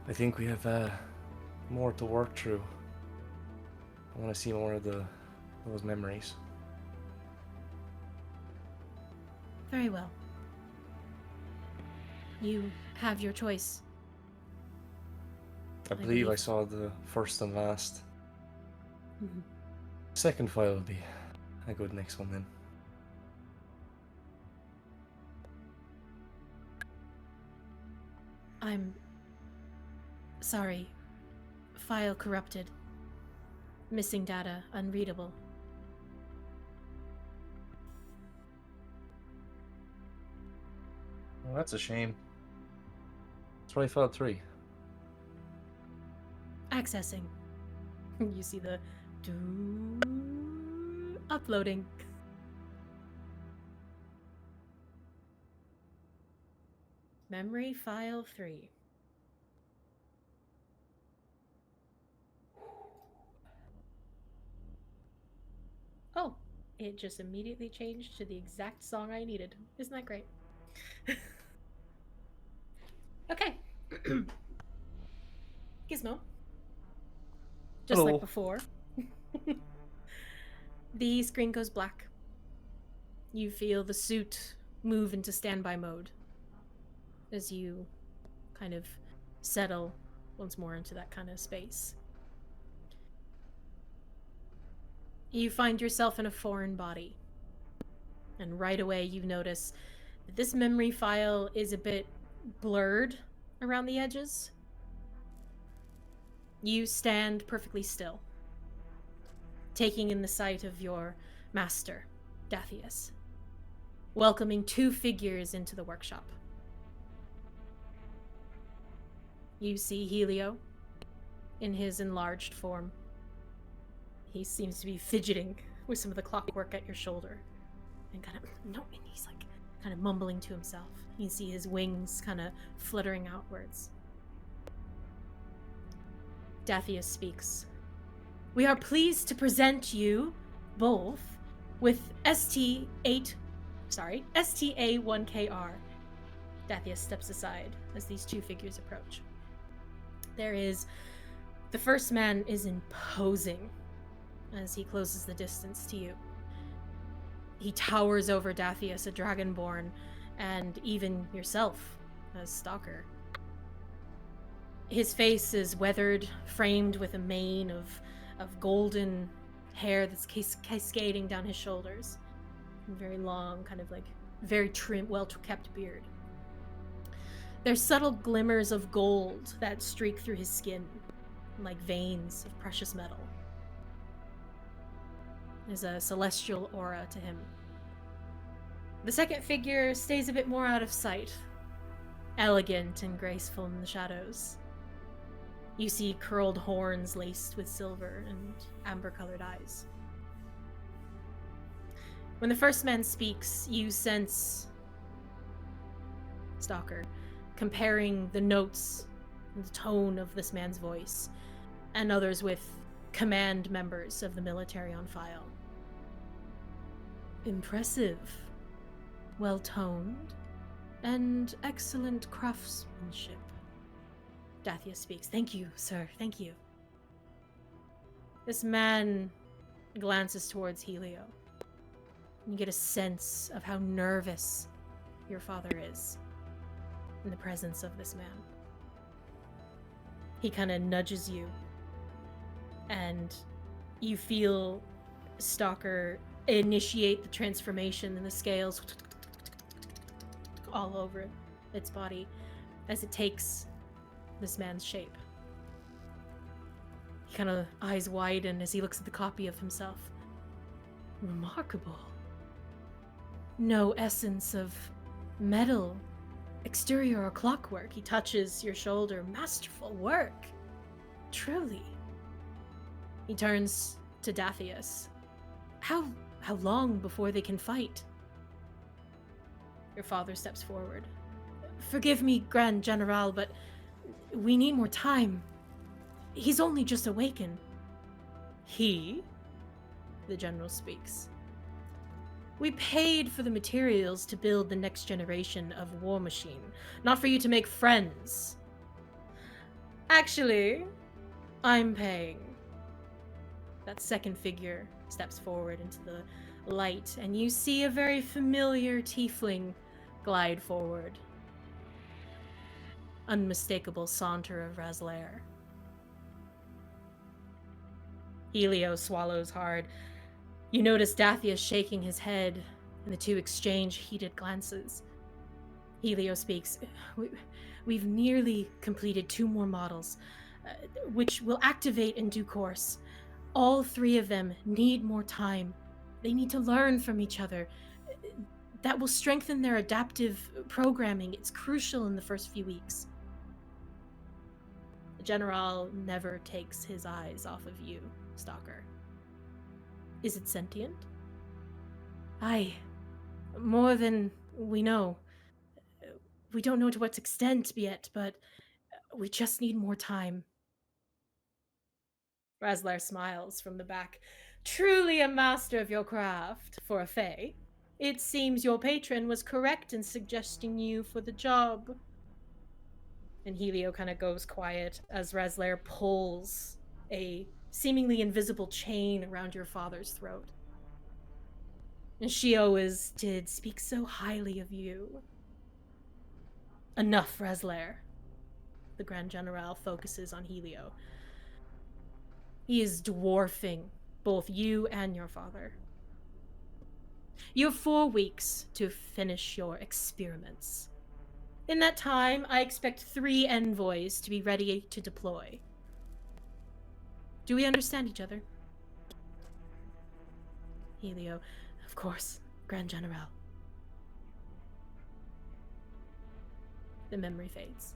I think we have more to work through. I want to see more of those memories. Very well. You have your choice. I believe I saw the first and last. Mhm. Second file will be a good next one then. I'm sorry. File corrupted. Missing data unreadable. Well, that's a shame. That's why file 3. Accessing. You see the uploading. Memory file 3. Oh, it just immediately changed to the exact song I needed. Isn't that great? Okay. Gizmo. Just Hello. like before. The screen goes black. You feel the suit move into standby mode as you kind of settle once more into that kind of space. You find yourself in a foreign body. And right away you notice that this memory file is a bit blurred around the edges. You stand perfectly still, taking in the sight of your master, Dathius, welcoming 2 figures into the workshop. You see Helio in his enlarged form. He seems to be fidgeting with some of the clockwork at your shoulder. And he's like kind of mumbling to himself. You see his wings kind of fluttering outwards. Dathius speaks. We are pleased to present you both with STA1KR. Dathius steps aside as these two figures approach. The first man is imposing as he closes the distance to you. He towers over Dathius, a dragonborn, and even yourself as Stalker. His face is weathered, framed with a mane of golden hair that's cascading down his shoulders. And very long, kind of like very trim, well-kept beard. There's subtle glimmers of gold that streak through his skin, like veins of precious metal. There's a celestial aura to him. The second figure stays a bit more out of sight, elegant and graceful in the shadows. You see curled horns laced with silver and amber-colored eyes. When the first man speaks, you sense Stalker comparing the notes and the tone of this man's voice and others with command members of the military on file. Impressive, well-toned, and excellent craftsmanship. Dathius speaks. Thank you, sir. Thank you. This man glances towards Helio. You get a sense of how nervous your father is in the presence of this man. He kind of nudges you, and you feel Stalker initiate the transformation, and the scales all over its body as it takes this man's shape. He kind of eyes widen as he looks at the copy of himself. Remarkable. No essence of metal, exterior, or clockwork. He touches your shoulder. Masterful work. Truly. He turns to Dathius. How long before they can fight? Your father steps forward. Forgive me, Grand General, but we need more time. He's only just awakened. He? The general speaks. We paid for the materials to build the next generation of war machine, not for you to make friends. Actually, I'm paying. That second figure steps forward into the light, and you see a very familiar tiefling glide forward. Unmistakable saunter of Raslair. Helio swallows hard. You notice Dathius shaking his head, and the two exchange heated glances. Helio speaks. We've nearly completed 2 more models, which will activate in due course. All 3 of them need more time. They need to learn from each other. That will strengthen their adaptive programming. It's crucial in the first few weeks. The General never takes his eyes off of you, Stalker. Is it sentient? Aye. More than we know. We don't know to what extent yet, but we just need more time. Raslair smiles from the back. Truly a master of your craft, for a fae. It seems your patron was correct in suggesting you for the job. And Helio kind of goes quiet as Raslair pulls a seemingly invisible chain around your father's throat. And she always did speak so highly of you. Enough, Raslair. The Grand General focuses on Helio. He is dwarfing both you and your father. You have 4 weeks to finish your experiments. In that time, I expect 3 envoys to be ready to deploy. Do we understand each other? Helio, of course, Grand General. The memory fades.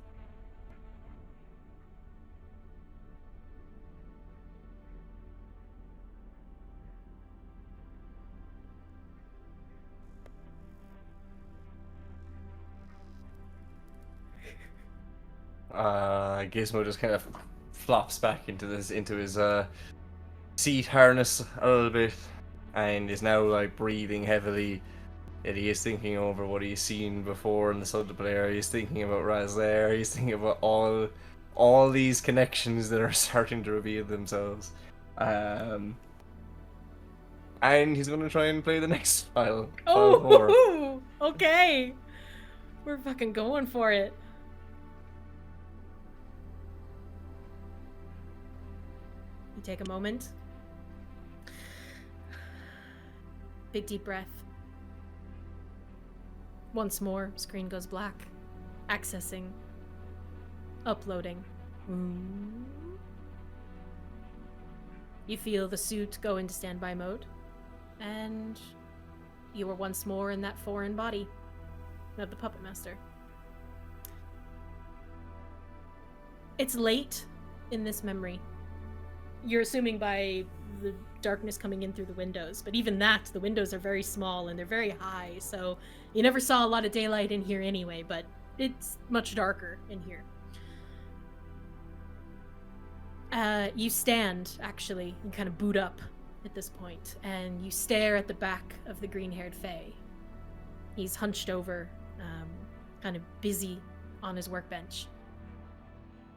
Gizmo just kind of flops back into his seat harness a little bit, and is now like breathing heavily, And he is thinking over what he's seen before in the Subtle Player. He's thinking about Razlair. He's thinking about all these connections that are starting to reveal themselves. And he's going to try and play the next file. File 4. Oh, okay. We're fucking going for it. You take a moment. Big deep breath. Once more, screen goes black. Accessing. Uploading. You feel the suit go into standby mode. And you are once more in that foreign body of the Puppet Master. It's late in this memory. You're assuming by the darkness coming in through the windows, but even that, the windows are very small and they're very high, so you never saw a lot of daylight in here anyway, but it's much darker in here. You stand, actually, and kind of boot up at this point, and you stare at the back of the green-haired fae. He's hunched over, kind of busy on his workbench.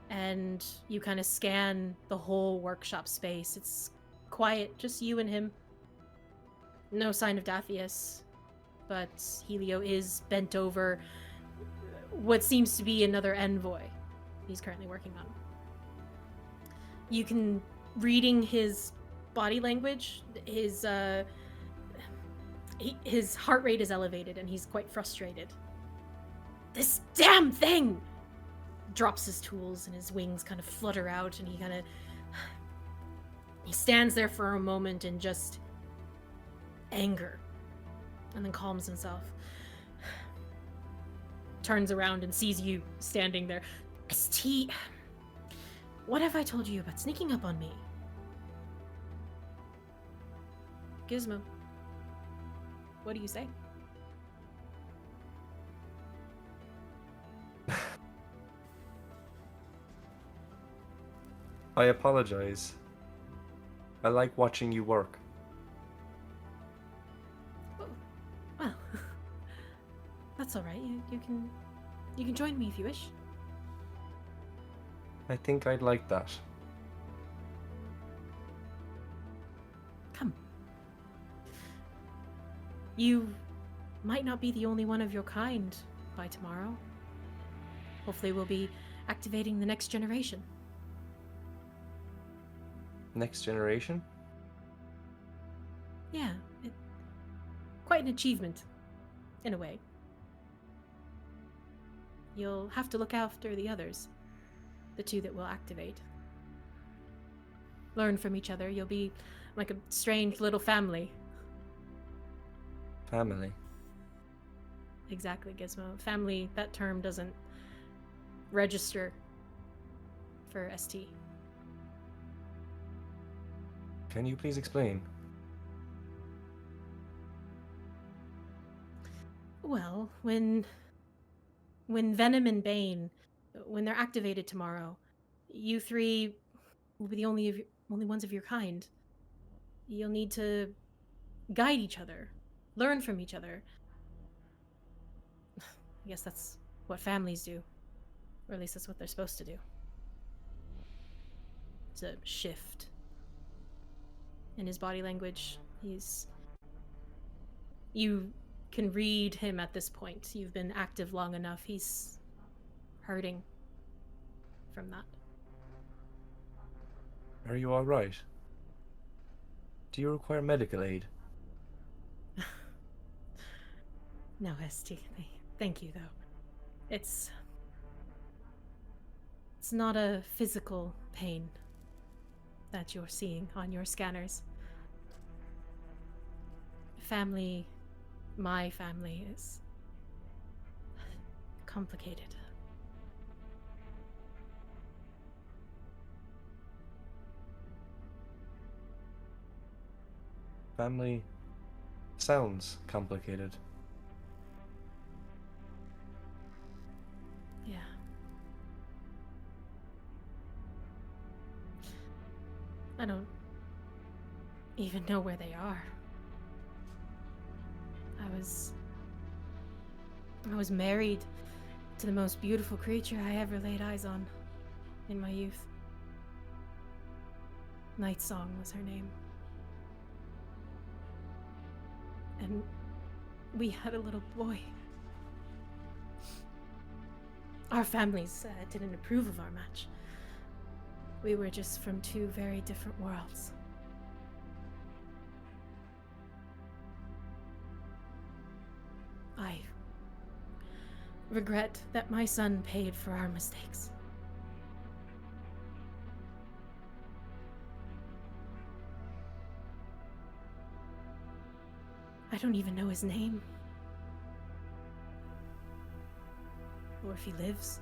And you kind of scan the whole workshop space. It's quiet, just you and him. No sign of Dathius, but Helio is bent over what seems to be another envoy he's currently working on. You can, reading his body language, his heart rate is elevated and he's quite frustrated. This damn thing! Drops his tools and his wings kind of flutter out, and he stands there for a moment in just anger, and then calms himself. Turns around and sees you standing there. ST, what have I told you about sneaking up on me? Gizmo, what do you say? I apologize. I like watching you work. Well, that's all right. You can join me if you wish. I think I'd like that. Come. You might not be the only one of your kind by tomorrow. Hopefully we'll be activating the next generation. Next generation? Yeah, quite an achievement, in a way. You'll have to look after the others, the two that will activate. Learn from each other. You'll be like a strange little family. Family. Exactly, Gizmo. Family, that term doesn't register for ST. Can you please explain? Well, when Venom and Bane, when they're activated tomorrow, you three will be the only ones of your kind. You'll need to guide each other, learn from each other. I guess that's what families do, or at least that's what they're supposed to do. It's a shift in his body language. You can read him at this point. You've been active long enough. He's hurting from that. Are you alright? Do you require medical aid? No, ST. Thank you, though. It's not a physical pain that you're seeing on your scanners. My family is complicated. Family sounds complicated. Yeah. I don't even know where they are. I was I was married to the most beautiful creature I ever laid eyes on in my youth. Night Song was her name. And we had a little boy. Our families didn't approve of our match. We were just from two very different worlds. I regret that my son paid for our mistakes. I don't even know his name. Or if he lives.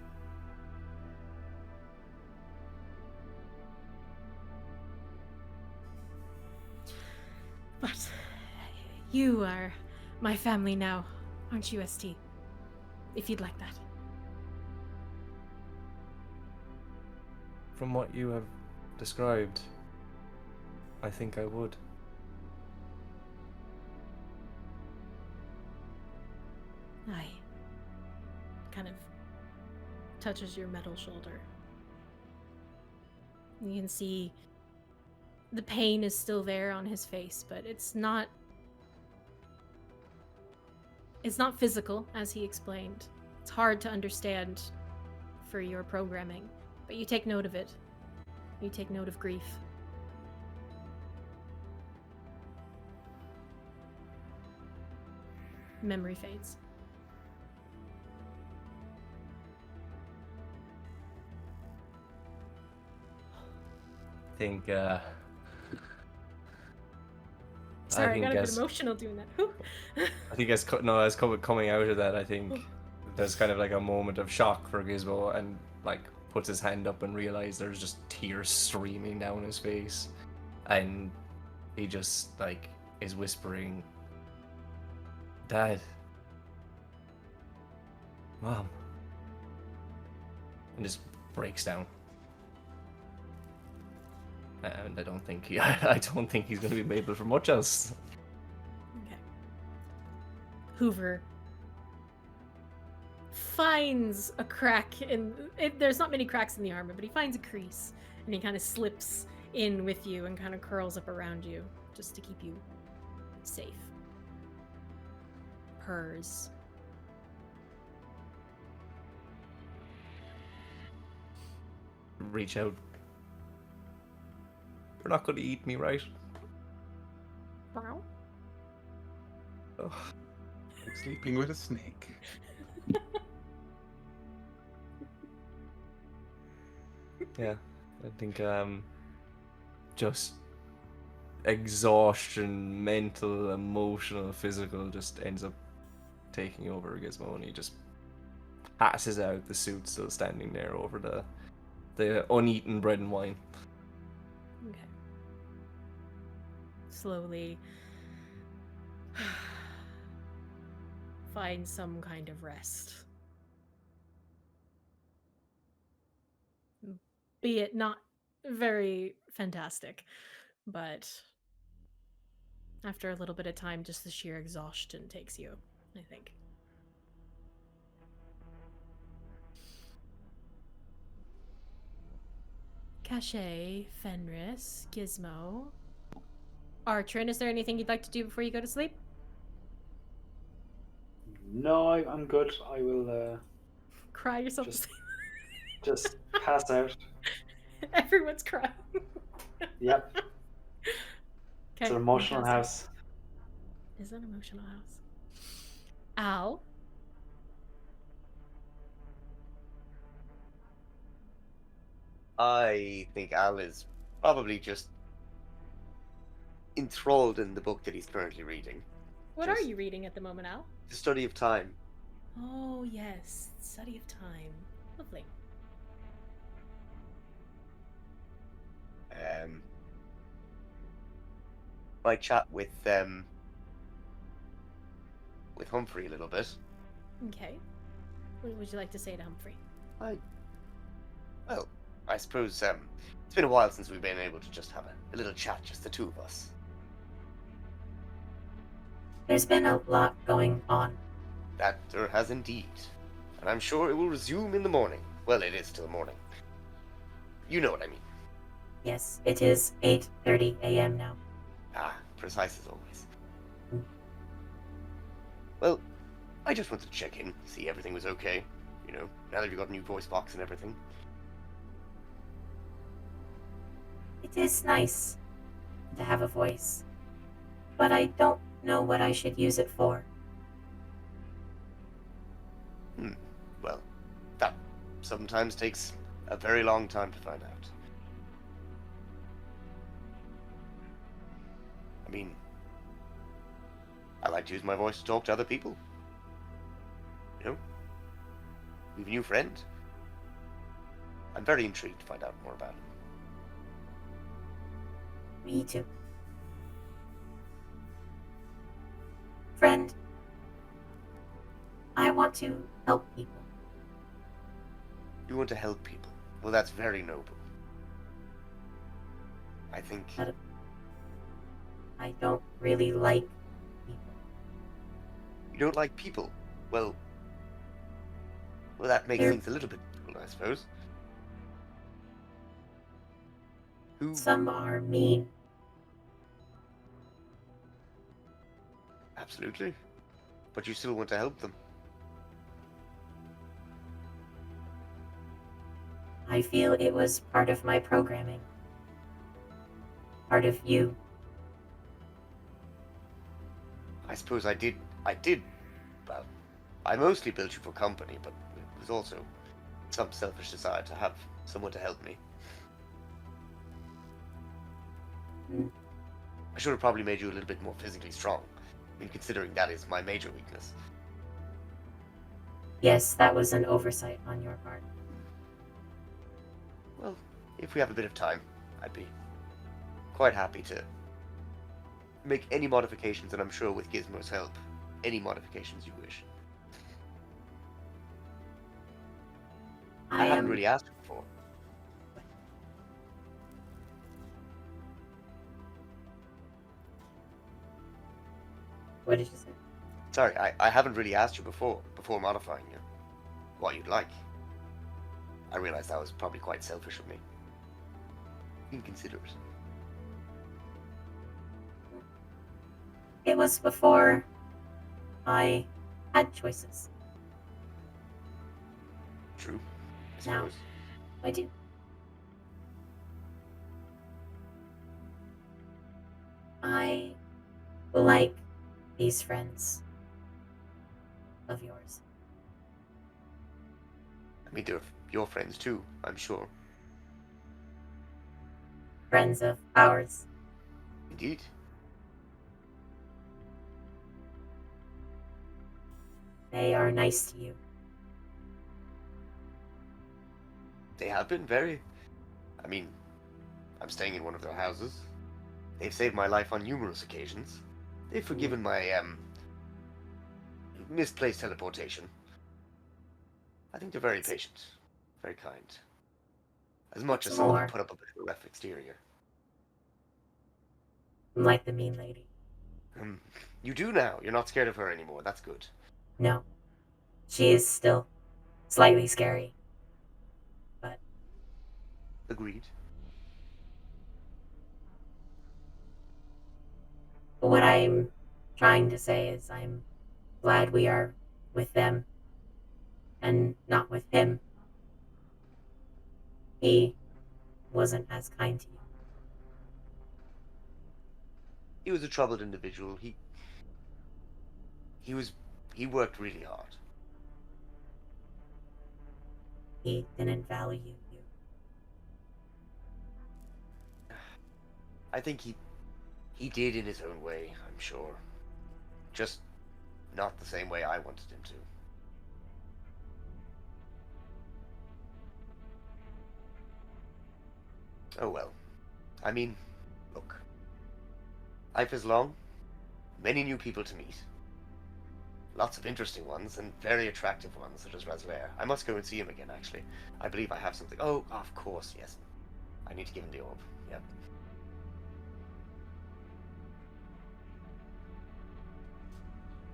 But you are my family now, aren't you, ST? If you'd like that. From what you have described, I think I would. I kind of touches your metal shoulder. You can see the pain is still there on his face, but it's not physical, as he explained. It's hard to understand for your programming, but you take note of it. You take note of grief. Memory fades. I think, Sorry, I think got a bit as- emotional doing that. Whew. I think as coming out of that, I think there's kind of like a moment of shock for Gizmo, and like puts his hand up and realizes there's just tears streaming down his face, and he just like is whispering, "Dad, Mom," and just breaks down. And I don't think I don't think he's going to be able for much else. Okay. Hoover finds a crack in it. There's not many cracks in the armor, but he finds a crease, and he kind of slips in with you and kind of curls up around you just to keep you safe. Purrs. Reach out. You're not going to eat me, right? Wow. Oh. Like sleeping with a snake. Yeah, I think just exhaustion, mental, emotional, physical, just ends up taking over Gizmo, and he just passes out, the suit still standing there over the uneaten bread and wine. Okay. Slowly find some kind of rest. Be it not very fantastic, but after a little bit of time, just the sheer exhaustion takes you, I think. Caché, Fenris, Gizmo. Artrin, is there anything you'd like to do before you go to sleep? No, I'm good. I will Cry yourself to Just- sleep. just pass out. Everyone's crying. Yep. Okay, It's an you emotional pass out. house. Is an emotional house. Al? I think Al is probably just enthralled in the book that he's currently reading. What are Just- you reading at the moment, Al? The Study of Time. Oh, yes. Study of Time. Lovely. I chat with Humphrey a little bit. Okay. What would you like to say to Humphrey? Well, I suppose it's been a while since we've been able to just have a little chat, just the two of us. There's been a lot going on. That there has indeed. And I'm sure it will resume in the morning. Well, it is still morning. You know what I mean. Yes, it is 8:30 a.m. now. Ah, precise as always. Well, I just wanted to check in, see everything was okay. You know, now that you've got a new voice box and everything. It is nice to have a voice, but I don't know what I should use it for. Well, that sometimes takes a very long time to find out. I mean, I like to use my voice to talk to other people. You know? We've a new friend. I'm very intrigued to find out more about him. Me too. Friend, I want to help people. You want to help people. Well, that's very noble. I think... I don't really like people. You don't like people? Well, that makes They're- things a little bit difficult, I suppose. Who... Some are mean. Absolutely. But you still want to help them. I feel it was part of my programming. Part of you. I suppose I did, well, I mostly built you for company, but it was also some selfish desire to have someone to help me. I should have probably made you a little bit more physically strong. I mean, considering that is my major weakness. Yes, that was an oversight on your part. Well, if we have a bit of time, I'd be quite happy to make any modifications, and I'm sure with Gizmo's help, any modifications you wish. I haven't really asked you before. What did you say? Sorry, I haven't really asked you before modifying you. What you'd like. I realized that was probably quite selfish of me. Inconsiderate. It was before I had choices. True, I Now. suppose. I do. I like these friends of yours. I mean, they're your friends too, I'm sure. Friends of ours. Indeed. They are nice to you. They have been very... I mean, I'm staying in one of their houses. They've saved my life on numerous occasions. They've forgiven my, misplaced teleportation. I think they're very patient. Very kind. As much as some of them More. put up a bit of a rough exterior. Like the mean lady. You do now. You're not scared of her anymore. That's good. No. She is still slightly scary. But Agreed. what I'm trying to say is I'm glad we are with them and not with him. He wasn't as kind to you. He was a troubled individual. He worked really hard. He didn't value you. I think he did in his own way, I'm sure. Just not the same way I wanted him to. Oh well. I mean, look. Life is long. Many new people to meet. Lots of interesting ones, and very attractive ones, such as Razlair. I must go and see him again, actually. I believe I have something. Oh, of course, yes. I need to give him the orb. Yep.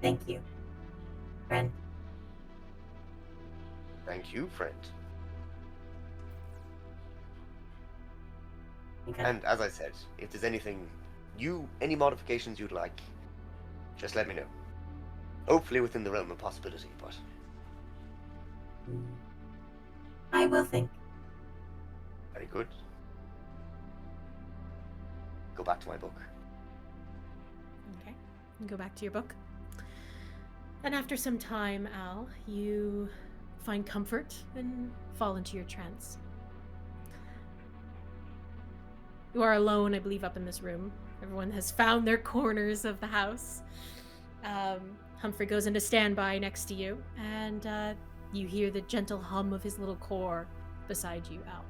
Thank you. friend. Thank you, friend. Okay. And as I said, if there's any modifications you'd like, just let me know. Hopefully within the realm of possibility, but I will think. very good. Go back to my book. Okay. You go back to your book. And after some time, Al, you find comfort and fall into your trance. You are alone, I believe, up in this room. Everyone has found their corners of the house. Humphrey goes into standby next to you, and you hear the gentle hum of his little core beside you, Al.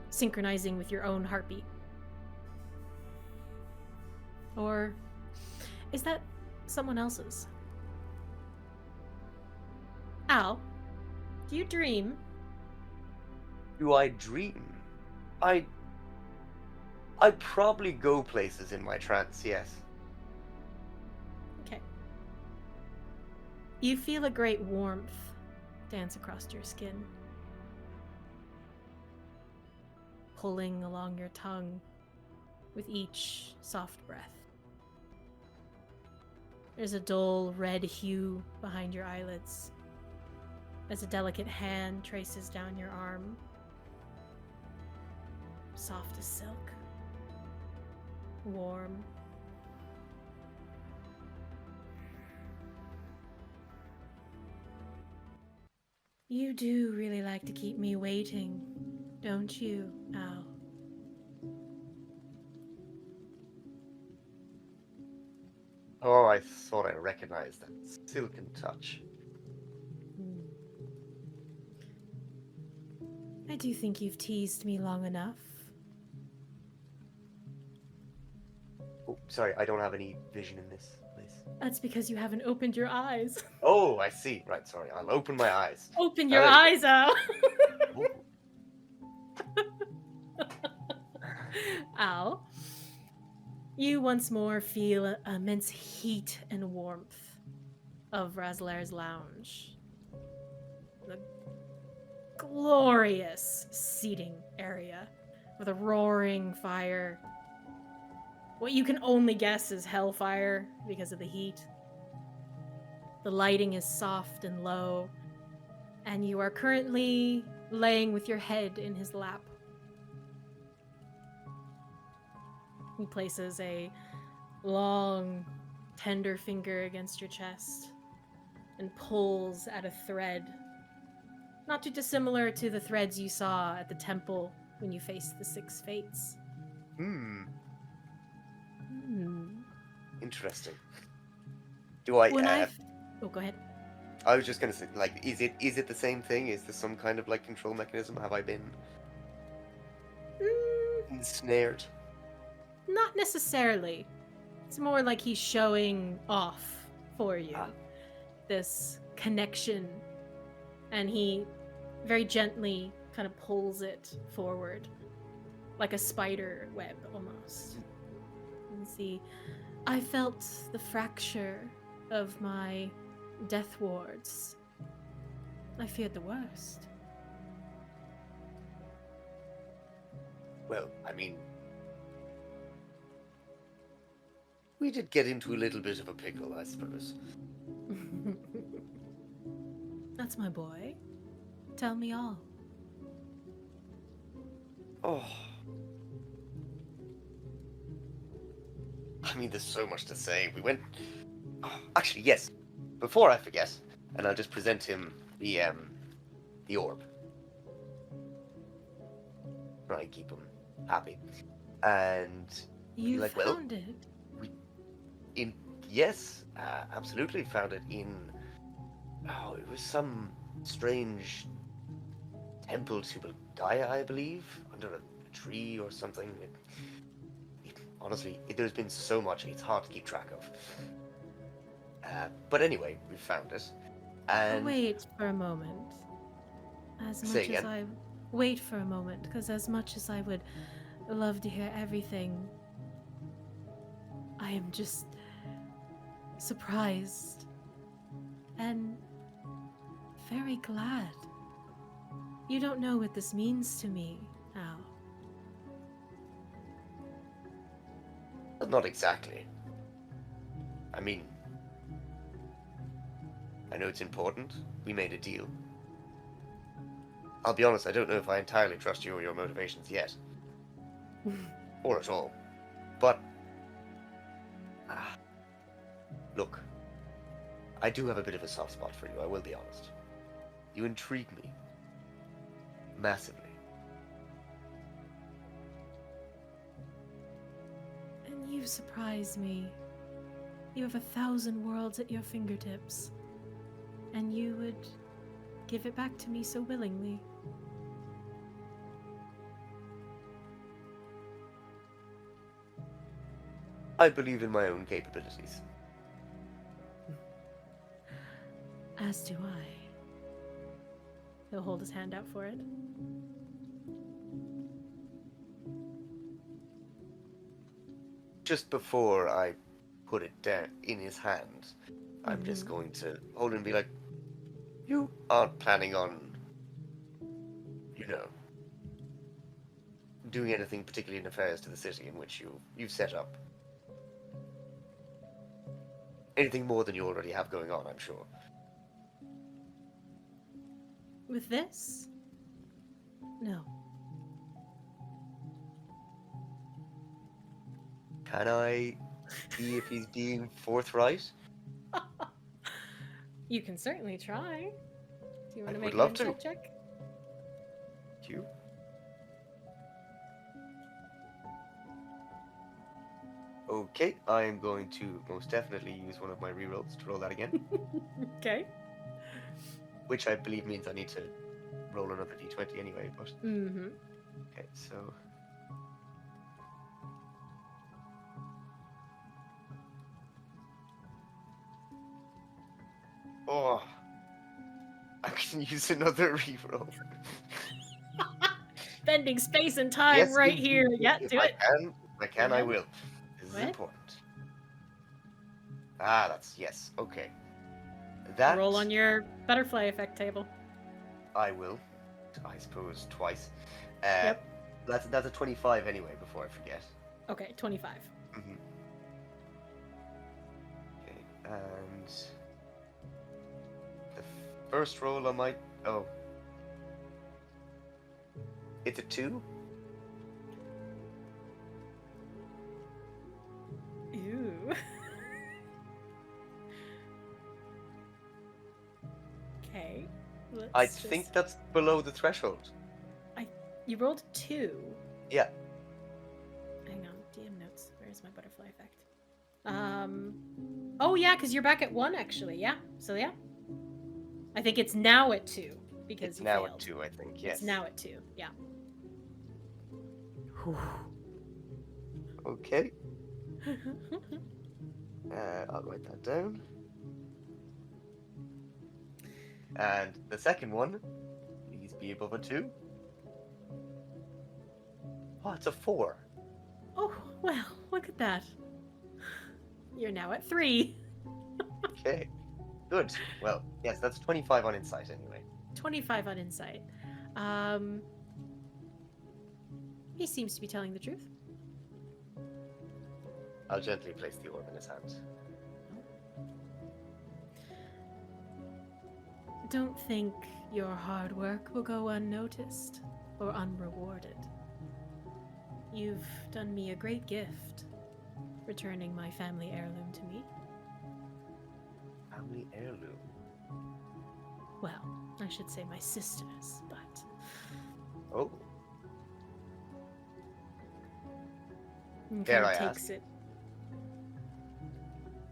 Synchronizing with your own heartbeat. Or is that someone else's? Al, do you dream? Do I dream? I probably go places in my trance, yes. Okay. You feel a great warmth dance across your skin, pulling along your tongue with each soft breath. There's a dull red hue behind your eyelids as a delicate hand traces down your arm, soft as silk, warm. You do really like to keep me waiting, don't you, Al? Oh, I thought I recognized that silken touch. I do think you've teased me long enough. Oh, sorry, I don't have any vision in this place. That's because you haven't opened your eyes. Oh, I see. Right, sorry. I'll open my eyes. Open your there you go. eyes, Al! Ooh. Al, you once more feel immense heat and warmth of Razlair's lounge. The glorious seating area with a roaring fire. What you can only guess is hellfire because of the heat. The lighting is soft and low, and you are currently laying with your head in his lap. He places a long, tender finger against your chest and pulls at a thread, not too dissimilar to the threads you saw at the temple when you faced the 6 fates. Interesting. Do I? Oh, go ahead. I was just gonna say, like, is it the same thing? Is there some kind of like control mechanism? Have I been ensnared? Not necessarily. It's more like he's showing off for you this connection, and he very gently kind of pulls it forward, like a spider web almost. And see, I felt the fracture of my death wards. I feared the worst. Well, I mean, we did get into a little bit of a pickle, I suppose. That's my boy. Tell me all. Oh. I mean, there's so much to say. We went... Oh, actually, yes. Before I forget, and I'll just present him the orb. Try and keep him happy. And... You like, well, found it? Yes, absolutely found it in... Oh, it was some strange temple to Gaia, I believe, under a tree or something. Honestly, there's been so much, it's hard to keep track of. But anyway, we found it. And Wait for a moment. Say again? Wait for a moment, because as much as I would love to hear everything, I am just surprised and very glad. You don't know what this means to me, Al. Not exactly. I mean, I know it's important. We made a deal. I'll be honest, I don't know if I entirely trust you or your motivations yet. Or at all. But... look. I do have a bit of a soft spot for you, I will be honest. You intrigue me. Massively. And you surprise me. You have 1,000 worlds at your fingertips. And you would give it back to me so willingly. I believe in my own capabilities. As do I. He'll hold his hand out for it. Just before I put it down in his hand, I'm just going to hold it and be like, you aren't planning on, you know, doing anything particularly nefarious to the city in which you've set up. Anything more than you already have going on, I'm sure. With this? No. Can I see if he's being forthright? You can certainly try. Do you want I to would make love an to. insight check? Thank you. Okay, I am going to most definitely use one of my rerolls to roll that again. Okay. Which I believe means I need to roll another d20 anyway, but... Mm-hmm. Okay, so... Oh! I can use another reroll. Bending space and time Yes, right indeed. here. Yeah, If do I it. can, I ahead. will. This is What? important. Ah, that's... yes, okay. That... Roll on your butterfly effect table. I will. I suppose twice. Yep. That's a 25 anyway, before I forget. Okay, 25. Mm-hmm. Okay, and... the first roll on my... oh. It's a 2? Ew. Okay. I think that's below the threshold. You rolled 2. Yeah. Hang on, DM notes. Where's my butterfly effect? Oh yeah, because you're back at 1 actually. Yeah. So yeah. I think it's now at 2 because It's you now failed. at 2, I think, yes. It's now at 2. Yeah. Okay. I'll write that down. And the second one, please be above a 2. Oh, it's a 4. Oh well, look at that. You're now at 3. Okay. Good. Well, yes, that's 25 on insight anyway. 25 on insight. He seems to be telling the truth. I'll gently place the orb in his hand. Don't think your hard work will go unnoticed or unrewarded. You've done me a great gift, returning my family heirloom to me. Family heirloom? Well, I should say my sister's, but... Oh. and Dare kinda I takes ask? it.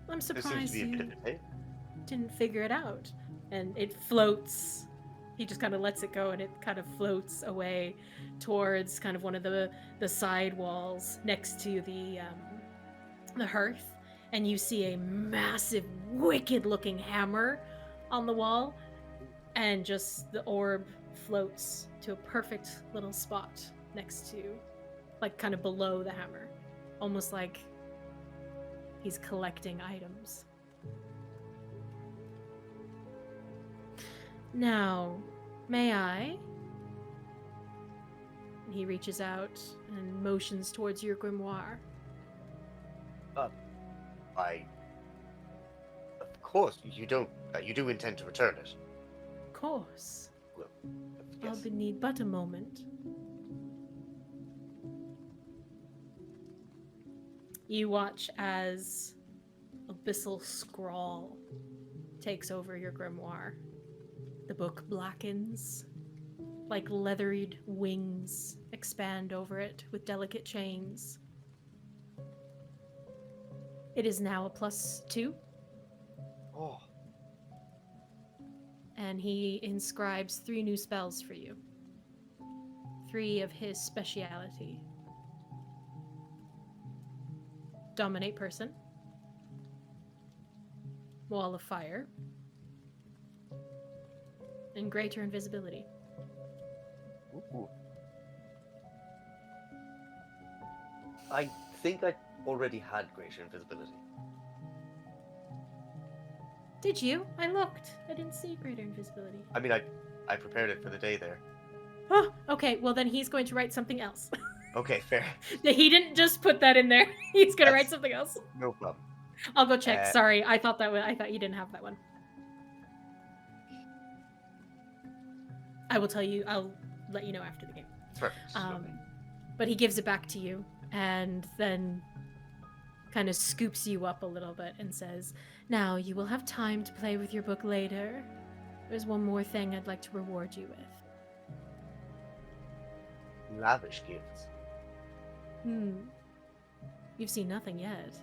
I'm There seems to surprised be a bit you of debate. didn't figure it out. And it floats. He just kind of lets it go, and it kind of floats away towards kind of one of the side walls next to the hearth. And you see a massive, wicked-looking hammer on the wall, and just the orb floats to a perfect little spot next to, like, kind of below the hammer, almost like he's collecting items. Now, may I? He reaches out and motions towards your grimoire. Of course, you don't. You do intend to return it. Of course. Well, I'll yes. need but a moment. You watch as abyssal scrawl takes over your grimoire. The book blackens, like leathered wings expand over it with delicate chains. It is now a +2, Oh, and he inscribes 3 new spells for you. 3 of his speciality. Dominate person. Wall of fire. And greater invisibility. ooh. I think I already had greater invisibility. Did you? I looked. I didn't see greater invisibility. I mean, I prepared it for the day there. Oh, okay. Well, then he's going to write something else. Okay, fair. He didn't just put that in there. He's going to write That's- something else. No problem. I'll go check. Uh, Sorry, I thought you didn't have that one. I will tell you. I'll let you know after the game. Perfect. Lovely. But he gives it back to you, and then kind of scoops you up a little bit and says, "Now you will have time to play with your book later. There's one more thing I'd like to reward you with." Lavish gifts. You've seen nothing yet.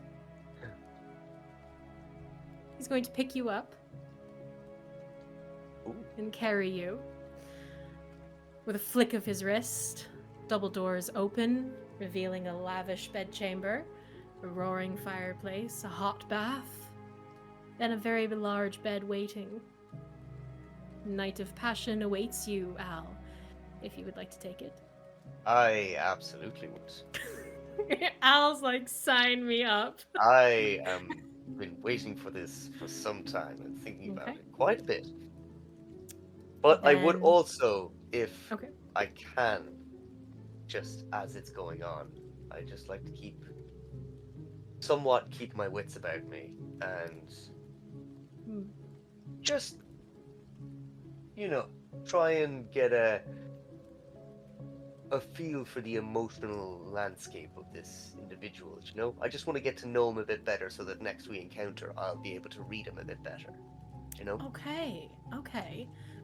He's going to pick you up Ooh. and carry you. With a flick of his wrist, double doors open, revealing a lavish bedchamber, a roaring fireplace, a hot bath, then a very large bed waiting. Night of Passion awaits you, Al, if you would like to take it. I absolutely would. Al's like, sign me up. I am been waiting for this for some time and thinking about Okay. it quite a bit. But I would Then- also, if Okay. I can, just as it's going on, I just like to keep my wits about me and Hmm. just, try and get a feel for the emotional landscape of this individual, I just want to get to know him a bit better so that next we encounter, I'll be able to read him a bit better, Okay.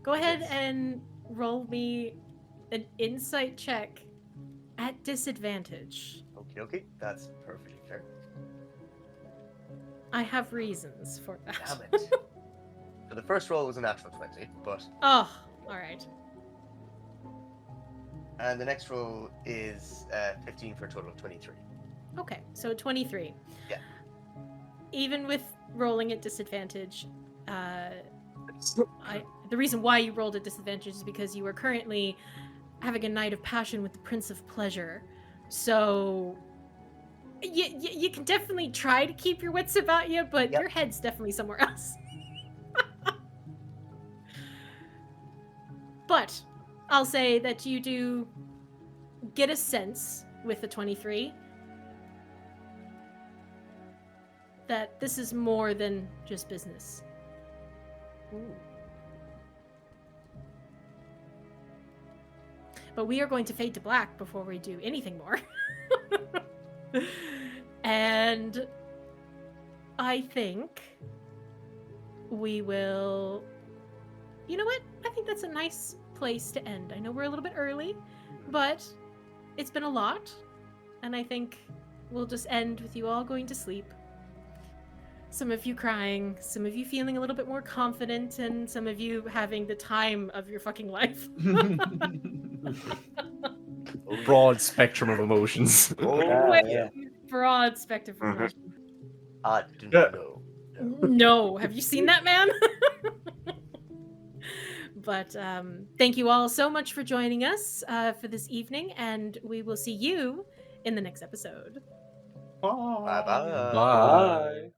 Go ahead Yes. and roll me an insight check at disadvantage. Okay, that's perfectly fair. I have reasons for that. Damn it. So the first roll was a natural 20, Oh, alright. and the next roll is 15 for a total of 23. Okay, so 23. Yeah. Even with rolling at disadvantage, the reason why you rolled at disadvantage is because you are currently having a night of passion with the Prince of Pleasure. So you can definitely try to keep your wits about you, but Yep. your head's definitely somewhere else. But I'll say that you do get a sense with the 23 that this is more than just business. But we are going to fade to black before we do anything more. And I think we will... You know what? I think that's a nice place to end. I know we're a little bit early, but it's been a lot. And I think we'll just end with you all going to sleep. Some of you crying, some of you feeling a little bit more confident, and some of you having the time of your fucking life. Broad spectrum of emotions. Oh, Wait, yeah. broad spectrum of Mhm. emotion. I do Yeah. not know. No, have you seen that man? But thank you all so much for joining us for this evening, and we will see you in the next episode. Bye-bye. Bye.